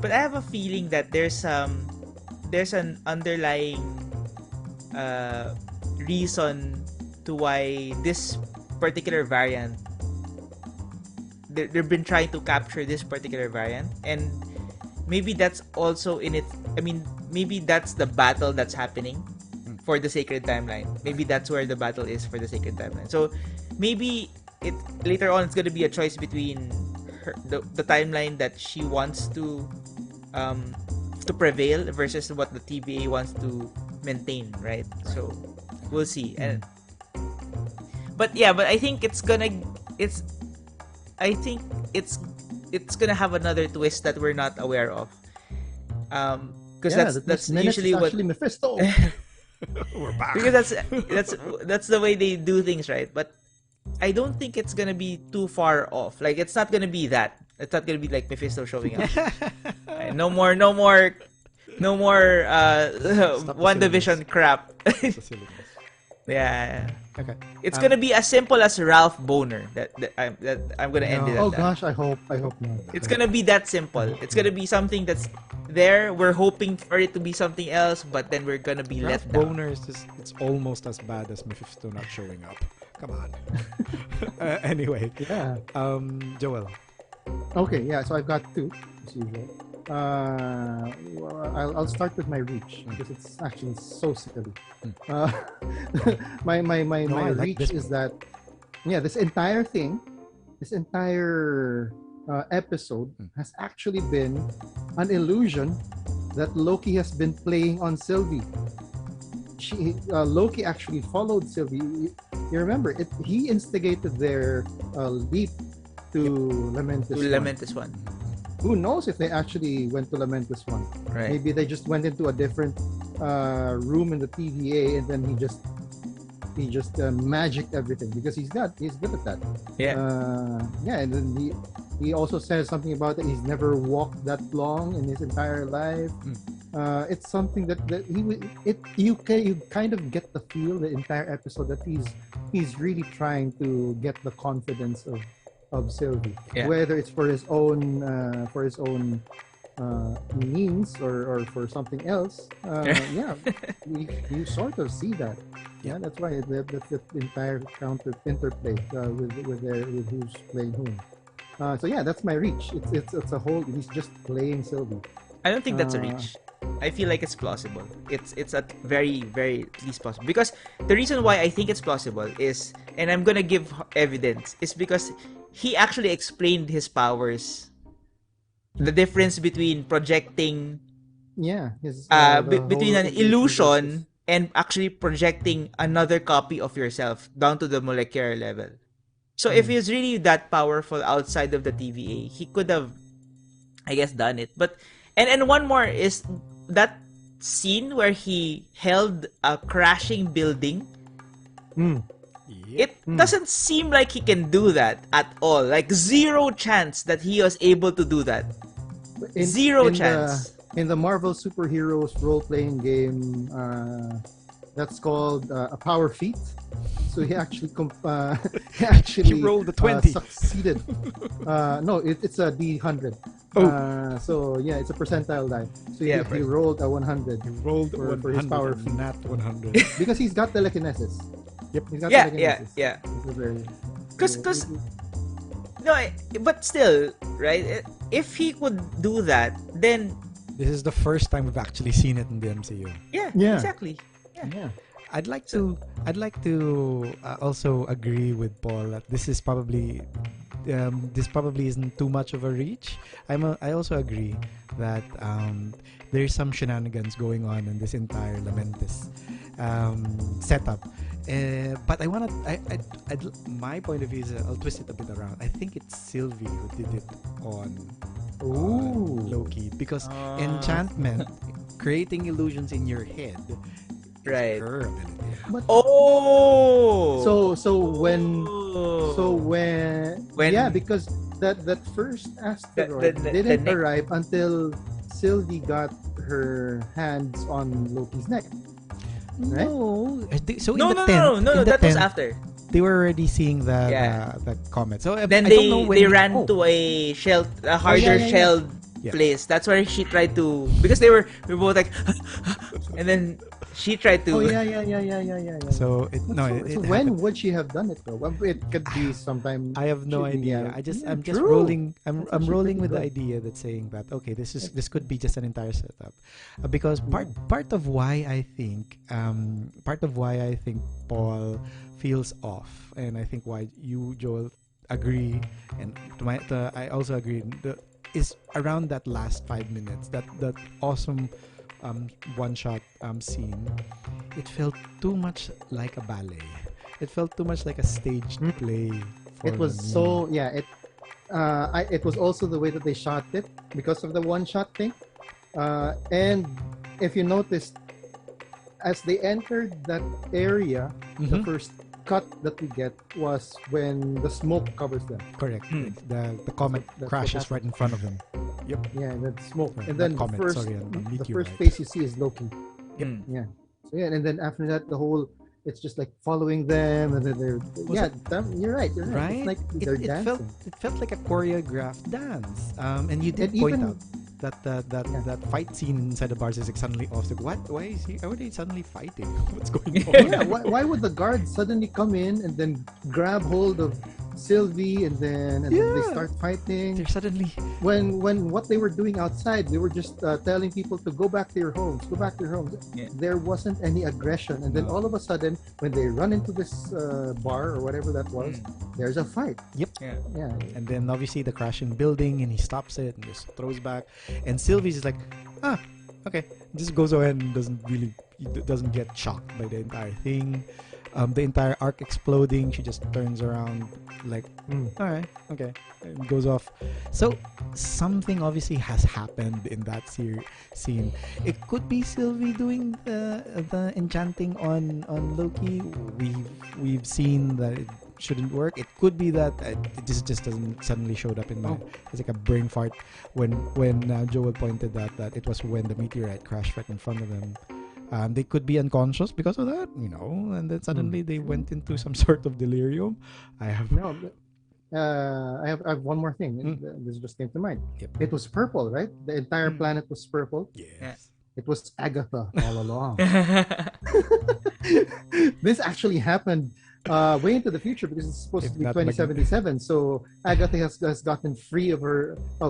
But I have a feeling that there's an underlying reason to why this particular variant they've been trying to capture this particular variant, and maybe that's also in it. I mean, maybe that's the battle that's happening for the sacred timeline. Maybe that's where the battle is for the sacred timeline. So maybe it later on it's going to be a choice between the timeline that she wants to prevail versus what the TVA wants to maintain, right? So we'll see. And but I think it's gonna have another twist that we're not aware of. Because that's usually what Mephisto. We're back. Because that's the way they do things, right? But I don't think it's gonna be too far off. Like it's not gonna be that. It's not gonna be like Mephisto showing up. No more WandaVision crap. Yeah. Okay. It's gonna be as simple as Ralph Boner. That I'm gonna end it. Oh at that. gosh, I hope not. It's gonna be that simple. It's gonna be something that's there. We're hoping for it to be something else, but then we're gonna be Ralph let down. Boner is just, it's almost as bad as Mephisto not showing up. Come on. Anyway. Yeah. Joel. Okay, yeah, so I've got two, as usual. I'll start with my reach because it's actually so silly. My I like reach this is that this entire thing, this entire episode has actually been an illusion that Loki has been playing on Sylvie. Loki actually followed Sylvie. You remember it? He instigated their leap to Lamentis. To Lamentis 1. Who knows if they actually went to Lamentis 1? Right. Maybe they just went into a different room in the TVA, and then he just magicked everything because he's good at that. Yeah. And then he also says something about that he's never walked that long in his entire life. It's something that you kind of get the feel the entire episode that he's really trying to get the confidence of Sylvie, whether it's for his own means or for something else. You sort of see that. Yeah, that's why the entire interplay with who's playing whom. So that's my reach. It's a whole. He's just playing Sylvie. I don't think that's a reach. I feel like it's plausible. It's a very, very least plausible. Because the reason why I think it's plausible is, and I'm gonna give evidence, is because he actually explained his powers. The difference between projecting between an illusion and actually projecting another copy of yourself down to the molecular level. So if he's really that powerful outside of the TVA, he could have, I guess, done it. But and one more is that scene where he held a crashing building. It doesn't seem like he can do that at all. Like zero chance that he was able to do that. Zero chance. In the Marvel superheroes role-playing game, that's called a power feat. So he actually he rolled the 20. Succeeded. No, it's a D100. So it's a percentile die. So he rolled a 100. He rolled for his power feat. Not 100. Because he's got telekinesis. Yep. He's got telekinesis. Yeah. Because but still, right? If he could do that, then this is the first time we've actually seen it in the MCU. Yeah. Exactly. Yeah. I'd like to also agree with Paul that this probably isn't too much of a reach. I also agree that there's some shenanigans going on in this entire Lamentis setup. But my point of view is I'll twist it a bit around. I think it's Sylvie who did it on Loki because enchantment, creating illusions in your head, right? Her ability. But, because that first asteroid didn't arrive until Sylvie got her hands on Loki's neck. Right? No. So no. That was after. they were already seeing the Yeah. the comet. So Then I don't know when they ran oh, to a yeah, harder yeah, yeah. shelled Yeah. place. That's where she tried to, because we were both like, and then she tried Oh to. yeah. So it But no, so it when happened. would she have done it though? Well, it could be sometime. I have no idea. Yeah, yeah, I'm just true. rolling. That's I'm actually rolling pretty with the good. idea that saying that okay, That's, this could be just an entire setup, because yeah. part of why I think Paul feels off, and I think why you Joel agree, and I also agree. Is around that last 5 minutes, that awesome one shot scene. It felt too much like a ballet. It felt too much like a staged Mm. play for It was me. so yeah. It was also the way that they shot it because of the one shot thing. And if you noticed, as they entered that area, the Mhm. first cut that we get was when the smoke covers them. Correct. Hmm. The comet That's what crashes right happened. in front of him. Yep. Yeah, that smoke, Sorry, and not then comet. Sorry, a the first meteorite. face you see is Loki. Mm. Yeah. So yeah, and then after that, the whole it's just like following them, and then they're Was yeah. it You're right. You're right. It's right? like they're dancing, It felt like a choreographed dance. And you did and point even out that yeah. that fight scene inside the bars is like suddenly off. Like, what? Why is he? Why are they suddenly fighting? What's going Yeah, on? why would the guards suddenly come in and then grab hold of Sylvie and then they Yeah. start fighting? They're suddenly When what they were doing outside, they were just telling people to go back to your homes, go back to your homes. Yeah. There wasn't any aggression, and then No. all of a sudden, when they run into this bar or whatever that was, there's a fight. yep. Yeah. Yeah, And then obviously the crashing building, and he stops it and just throws back. And Sylvie's is like, okay, just goes away and doesn't get shocked by the entire thing. The entire arc exploding, she just turns around like, all right, okay, and goes off. So something obviously has happened in that scene. It could be Sylvie doing the enchanting on Loki. We've seen that it shouldn't work. It could be that it just doesn't suddenly showed up in my. It's like a brain fart when Joel pointed out that it was when the meteorite crashed right in front of them. They could be unconscious because of that, and then suddenly they went into some sort of delirium. I have no. I have one more thing. This just came to mind. Yep. It was purple, right? The entire planet was purple. yes. It was Agatha all along. This actually happened way into the future because it's supposed If to be not 2077. So Agatha has gotten free of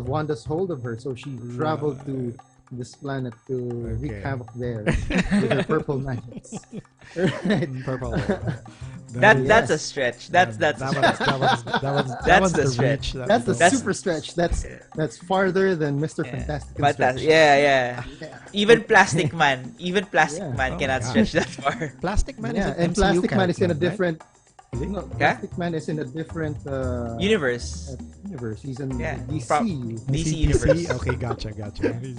Wanda's hold of her. So she traveled to this planet to wreak Okay. havoc there with her purple knights. Right. Purple. That's a Yes. stretch. That's that a one's stretch. that That's one's the the stretch. reach. That's the That's- super stretch. That's farther than Mr. Fantastic. and Fantastic. Stretch. Yeah. Yeah. Even Plastic Man Yeah. Man Oh my cannot God. stretch that far. Plastic Man is Yeah, an and MCU Plastic Man is in a character, right? different. Is he? No, Plastic Man is in a different Universe. universe. He's in Yeah. DC. DC DC? universe. Okay, gotcha.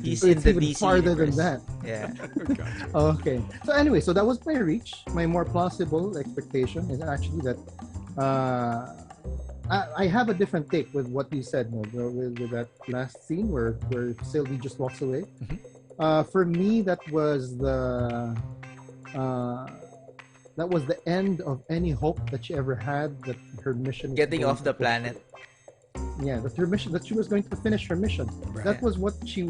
He's So in it's the even DC farther universe. than that. Yeah. Gotcha. Okay. So anyway, so that was my reach. My more plausible expectation is actually that I have a different take with what you said, Mo, with that last scene where Sylvie just walks away. For me, that was the end of any hope that she ever had that her mission was Getting going off the to- planet. Yeah, that she was going to finish her mission. Right. That was what she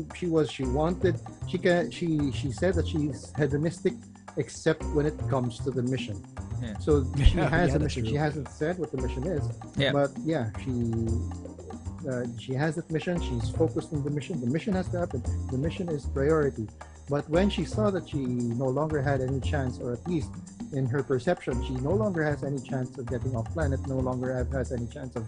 wanted. She said that she's hedonistic except when it comes to the mission. Yeah. So she Yeah, has a that's mission. true. She hasn't said what the mission is. Yeah. But yeah, she has that mission. She's focused on the mission. The mission has to happen. The mission is priority. But when she saw that she no longer had any chance, or at least in her perception, she no longer has any chance of getting off planet, no longer has any chance of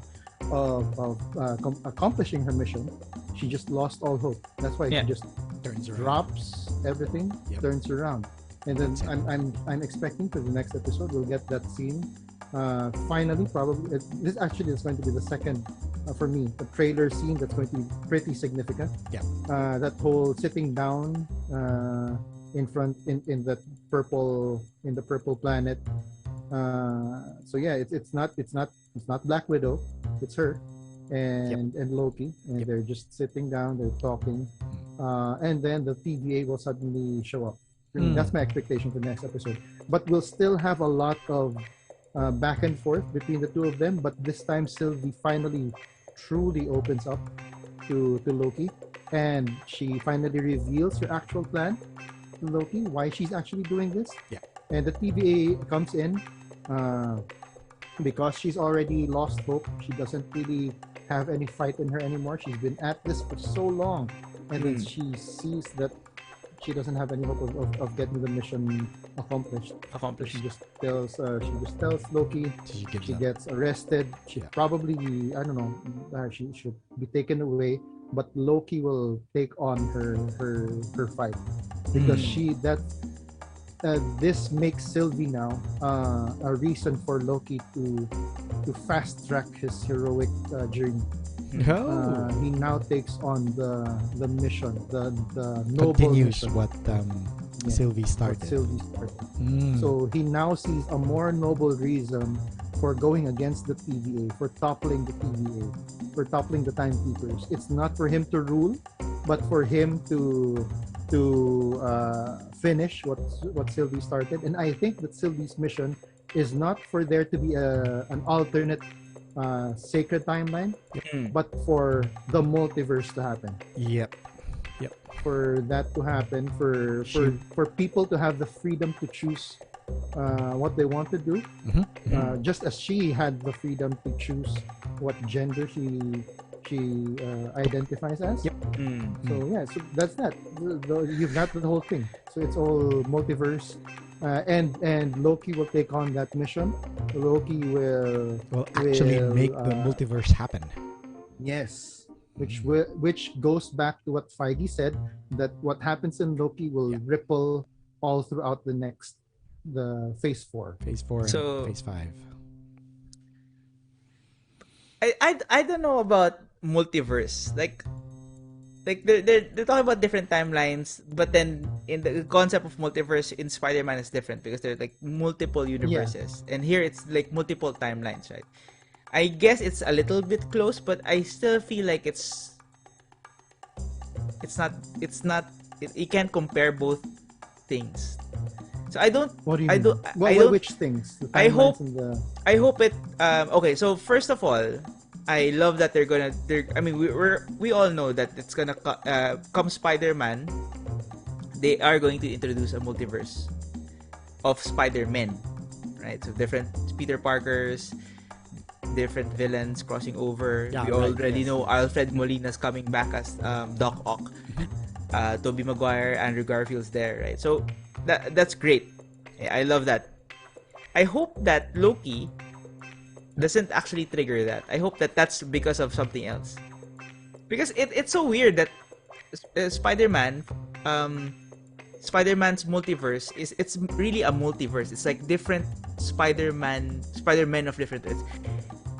accomplishing her mission, she just lost all hope. That's why Yeah. she just Turns around. drops everything, Yep. turns around, and then That's it. I'm expecting for the next episode we'll get that scene. Finally, probably this actually is going to be the second for me, the trailer scene that's going to be pretty significant. Yeah. That whole sitting down in front in the purple planet. So yeah, it's not Black Widow, it's her and Loki, and Yep. they're just sitting down, they're talking, and then the TVA will suddenly show up. Mm. That's my expectation for the next episode. But we'll still have a lot of back and forth between the two of them. But this time, Sylvie finally truly opens up to Loki, and she finally reveals her actual plan to Loki, why she's actually doing this. Yeah. And the TVA comes in because she's already lost hope. She doesn't really have any fight in her anymore. She's been at this for so long, and then she sees that she doesn't have any hope of getting the mission accomplished. Accomplished. She just tells Loki. She gets arrested. She probably, I don't know, she should be taken away. But Loki will take on her fight because this makes Sylvie now a reason for Loki to fast track his heroic journey. He now takes on the mission, the noble Continues mission. what Sylvie started. So he now sees a more noble reason for going against the TVA, for toppling the TVA, for toppling the timekeepers. It's not for him to rule, but for him to finish what Sylvie started. And I think that Sylvie's mission is not for there to be an alternate sacred timeline, but for the multiverse to happen. Yep. For that to happen, for people to have the freedom to choose what they want to do, just as she had the freedom to choose what gender she identifies as. Yep. So that's that. You've got the whole thing. So it's all multiverse, and Loki will take on that mission. Loki will actually make the multiverse happen. Yes. Which goes back to what Feige said, that what happens in Loki will ripple all throughout the phase 4. Phase 4 So- and phase 5. I don't know about multiverse. Like they're talking about different timelines, but then in the concept of multiverse in Spider-Man is different because they're like multiple universes, and here it's like multiple timelines, right? I guess it's a little bit close, but I still feel like you can't compare both things. So I don't. What do you I mean? don't. Which things? The I hope- timelines and the... I hope it. Okay, so first of all, I love that they're gonna. I mean, we all know that it's gonna come Spider-Man. They are going to introduce a multiverse of Spider-Men, right? So different Peter Parkers, different villains crossing over. Yeah, We right, already yes. know Alfred Molina's coming back as Doc Ock. Tobey Maguire, Andrew Garfield's there, right? So that's great. I love that. I hope that Loki doesn't actually trigger that. I hope that that's because of something else. Because it's so weird that Spider-Man, Spider-Man's multiverse it's really a multiverse. It's like different Spider-Men of different Earths.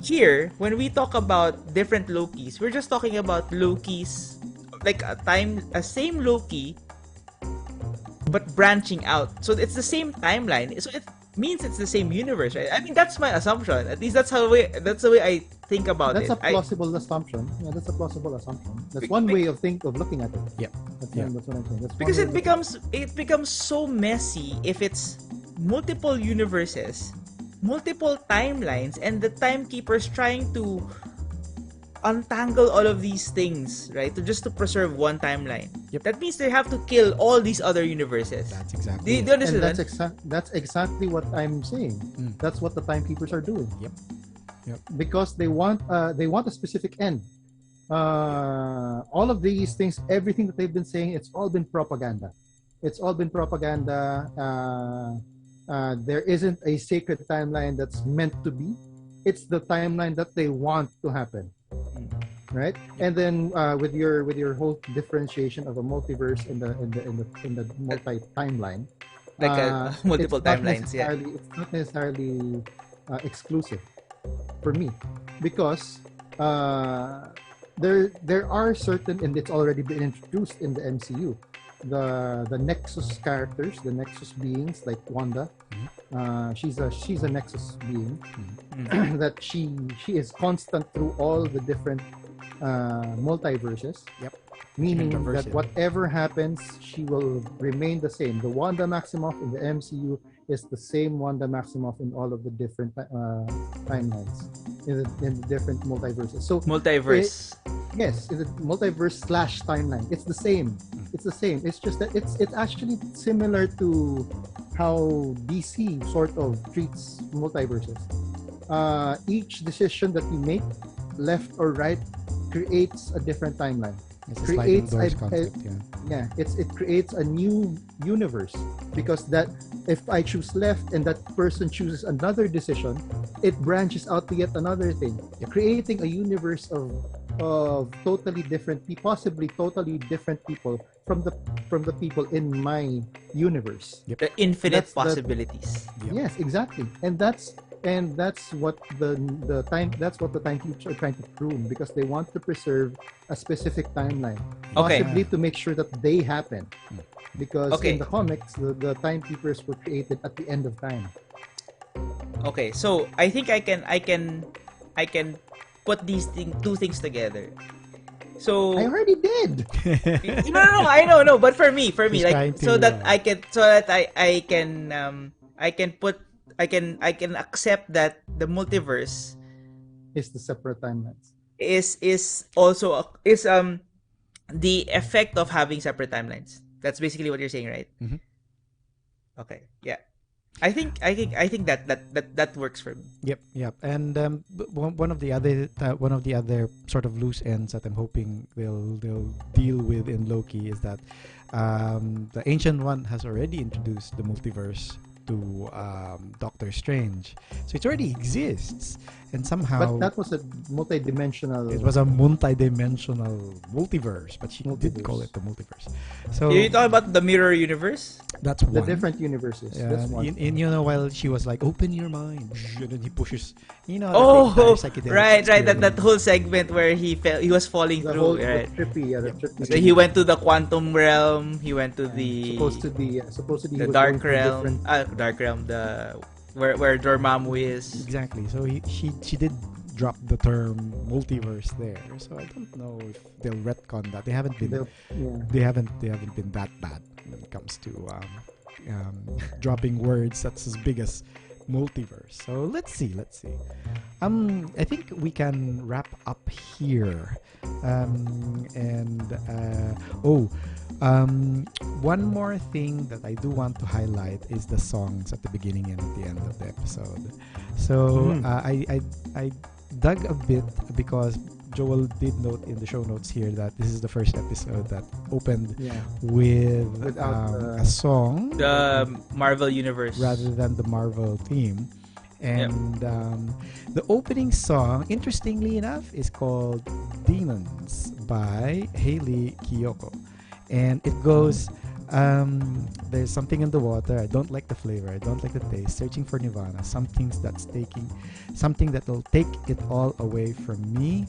Here, when we talk about different Lokis, we're just talking about Lokis, like a same Loki, but branching out. So it's the same timeline. So it means it's the same universe, right? I mean, that's my assumption. At least that's the way I think about That's it. a plausible assumption. Yeah, that's a plausible assumption. That's one way of looking at it. Yep. That's Yeah. what I'm saying. That's one Because way it becomes so messy if it's multiple universes, multiple timelines, and the timekeepers trying to untangle all of these things, right? To preserve one timeline. Yep. That means they have to kill all these other universes. That's Do exactly. you it. understand And that? that's exactly what I'm saying. That's what the timekeepers are doing. Yep. Because they want a specific end. All of these things, everything that they've been saying, it's all been propaganda. It's all been propaganda. There isn't a sacred timeline that's meant to be. It's the timeline that they want to happen, right? And then with your whole differentiation of a multiverse in the multi timeline, Like multiple timelines, yeah. It's not necessarily exclusive for me, because there are certain, and it's already been introduced in the MCU, the Nexus characters, the Nexus beings like Wanda. She's a Nexus being that she is constant through all the different multiverses. Yep. Meaning Multiverse, that whatever happens, she will remain the same. The Wanda Maximoff in the MCU is the same Wanda Maximoff in all of the different timelines in the different multiverses. So Multiverse. yes, it's a multiverse slash timeline. It's the same. It's the same. It's just that it's actually similar to how DC sort of treats multiverses. Each decision that you make, left or right, creates a different timeline. It's a sliding Creates doors concept, yeah. it creates a new universe, because that if I choose left and that person chooses another decision, it branches out to yet another thing, creating a universe of totally different people, possibly totally different people from the people in my universe. The infinite That's possibilities. Yep. Yes, exactly, and that's what the time keeps are trying to prune, because they want to preserve a specific timeline, Okay. possibly to make sure that they happen, because Okay. in the comics the timekeepers were created at the end of time. Okay, so I think I can put these two things together. So I already did. no, I know, no, but for me, He's trying like, to, so that I can accept that the multiverse It's the separate timelines. is also the effect of having separate timelines. That's basically what you're saying, right? Mhm. Okay, yeah. I think that works for me. Yep. And one of the other sort of loose ends that I'm hoping they'll deal with in Loki is that the Ancient One has already introduced the multiverse to Doctor Strange, so it already exists, and somehow But that was a multi-dimensional. it was a multi-dimensional multiverse, but she did call it the multiverse. So Are you talking about the mirror universe? that's the one. different universes. That's one. In while she was like, "Open your mind," and then he pushes. Oh, the psychedelic right. That experiment. whole segment where he was falling The through, whole right? the trippy. So he went to the quantum realm. He went to the supposedly he the was dark going to realm. different- Dark realm. The where Dormammu is. Exactly. So she did drop the term multiverse there. So I don't know if they'll retcon that. They haven't been yeah. they haven't been that bad when it comes to dropping words that's as big as multiverse. So let's see. I think we can wrap up here. One more thing that I do want to highlight is the songs at the beginning and at the end of the episode. So I dug a bit because Joel did note in the show notes here that this is the first episode that opened with Without, a song The Marvel universe. rather than the Marvel theme. And the opening song, interestingly enough, is called Demons by Hayley Kiyoko. And it goes, there's something in the water, I don't like the flavor, I don't like the taste, searching for nirvana, something that will take it all away from me.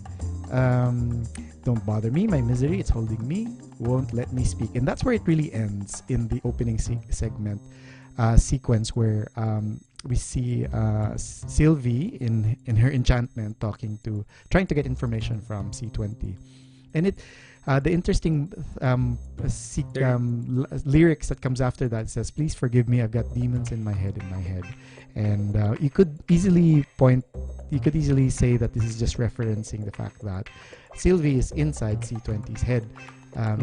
Don't bother me, my misery, it's holding me, won't let me speak. And that's where it really ends in the opening segment sequence where we see Sylvie in her enchantment trying to get information from C20. And the interesting lyrics that comes after that says, "Please forgive me, I've got demons in my head." And you could easily say that this is just referencing the fact that Sylvie is inside C20's head,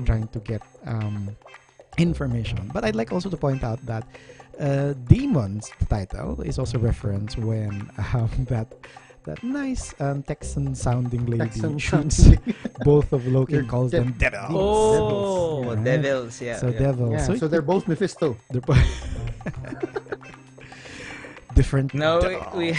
trying to get information. But I'd like also to point out that Demons, the title, is also referenced when that nice Texan sounding lady shoots both of Loki and calls them devils. Oh, Devils, devils, yeah. So devils. Yeah, so they're both Mephisto. they're different. No, devils,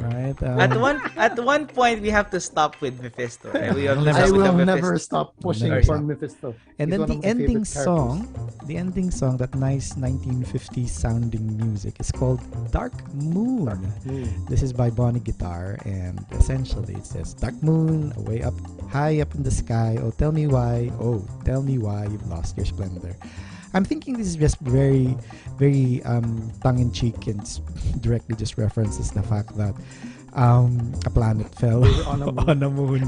right? at one point we have to stop with Mephisto. Right? We have to I stop I with the will Mephisto. never stop pushing Never for stop. Mephisto. And He's then one the of my ending favorite song, that nice 1950s sounding music is called Dark Moon. This is by Bonnie Guitar, and essentially it says, "Dark moon, away up, high up in the sky. Oh, tell me why you've lost your splendor." I'm thinking this is just very, very tongue-in-cheek and directly just references the fact that a planet fell on a moon. on a moon.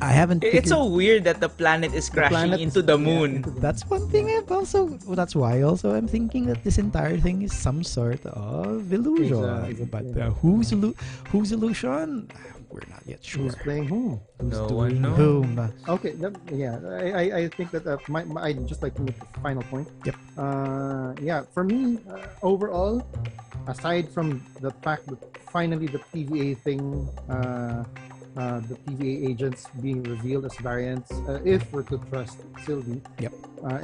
I haven't. It's figured- so weird that the planet is The crashing planet into is- the yeah, moon. into the That's one thing I've also. Well, that's why also I'm thinking that this entire thing is some sort of illusion. Is a But thing. whose illusion? We're not yet sure. Who's playing whom? Who's No doing one knows. whom? Okay, yeah, I think that I just like to make the final point. Yep. Yeah, for me, overall, aside from the fact that finally the TVA thing, the TVA agents being revealed as variants, if we're to trust Sylvie, Yep.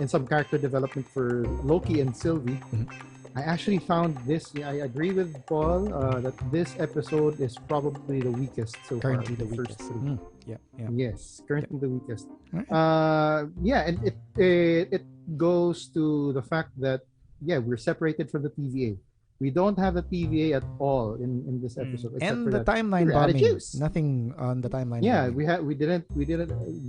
and some character development for Loki and Sylvie, Mhm. I actually found this. I agree with Paul that this episode is probably the weakest so Currently far. the first weakest. three. Yeah. Yes, currently the weakest. Alright. Yeah, and it goes to the fact that we're separated from the TVA. We don't have the TVA at all in this episode, except And for the that. timeline we're out of bombing. juice. Nothing on the timeline. Yeah, bombing. we didn't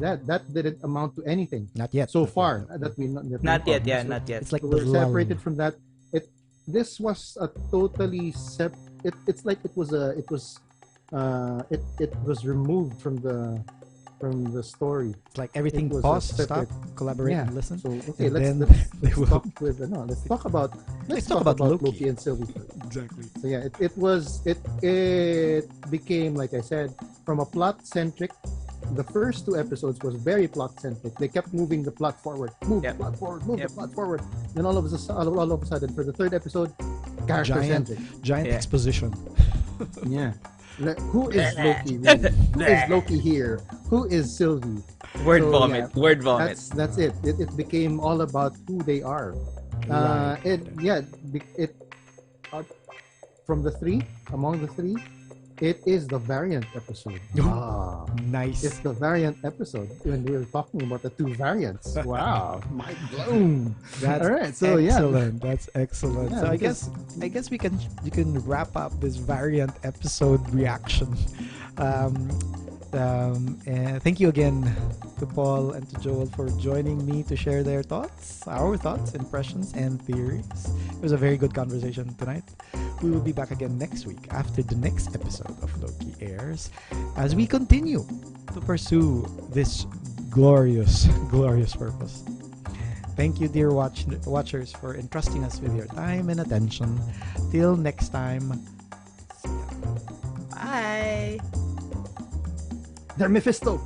that didn't amount to anything Not yet. so Not far yet. that we Not yet, yeah, So not yet. It's like we're the lull. separated from that. This was a totally it's like it was removed from the story. It's like everything It was a paused, stop, separate- collaborate, and listen. So okay, And let's then let's, they let's will- talk with let's talk about Loki. Loki and Sylvie first. Exactly. So yeah, it became, like I said, from a plot centric. The first two episodes was very plot centric. They kept moving the plot forward, move Yep. the plot forward, move Yep. the plot forward. Then all of a sudden, for the third episode, character centric. Giant Yeah. exposition. Yeah. Who is Loki? Really? Who is Loki here? Who is Sylvie? Word So, vomit. yeah, Word vomit. That's it. It became all about who they are. Right. It from the three, among the three, it is the variant episode. Ah, Nice. it's the variant episode when we were talking about the two variants. Wow, mind blown. That's All right, so yeah. excellent. That's excellent. Yeah, So because- I guess you can wrap up this variant episode reaction. And thank you again to Paul and to Joel for joining me to share their thoughts, our thoughts, impressions, and theories. It was a very good conversation tonight. We will be back again next week after the next episode of Loki airs as we continue to pursue this glorious, glorious purpose. Thank you, dear watchers, for entrusting us with your time and attention. Till next time, Bye. They're Mephisto.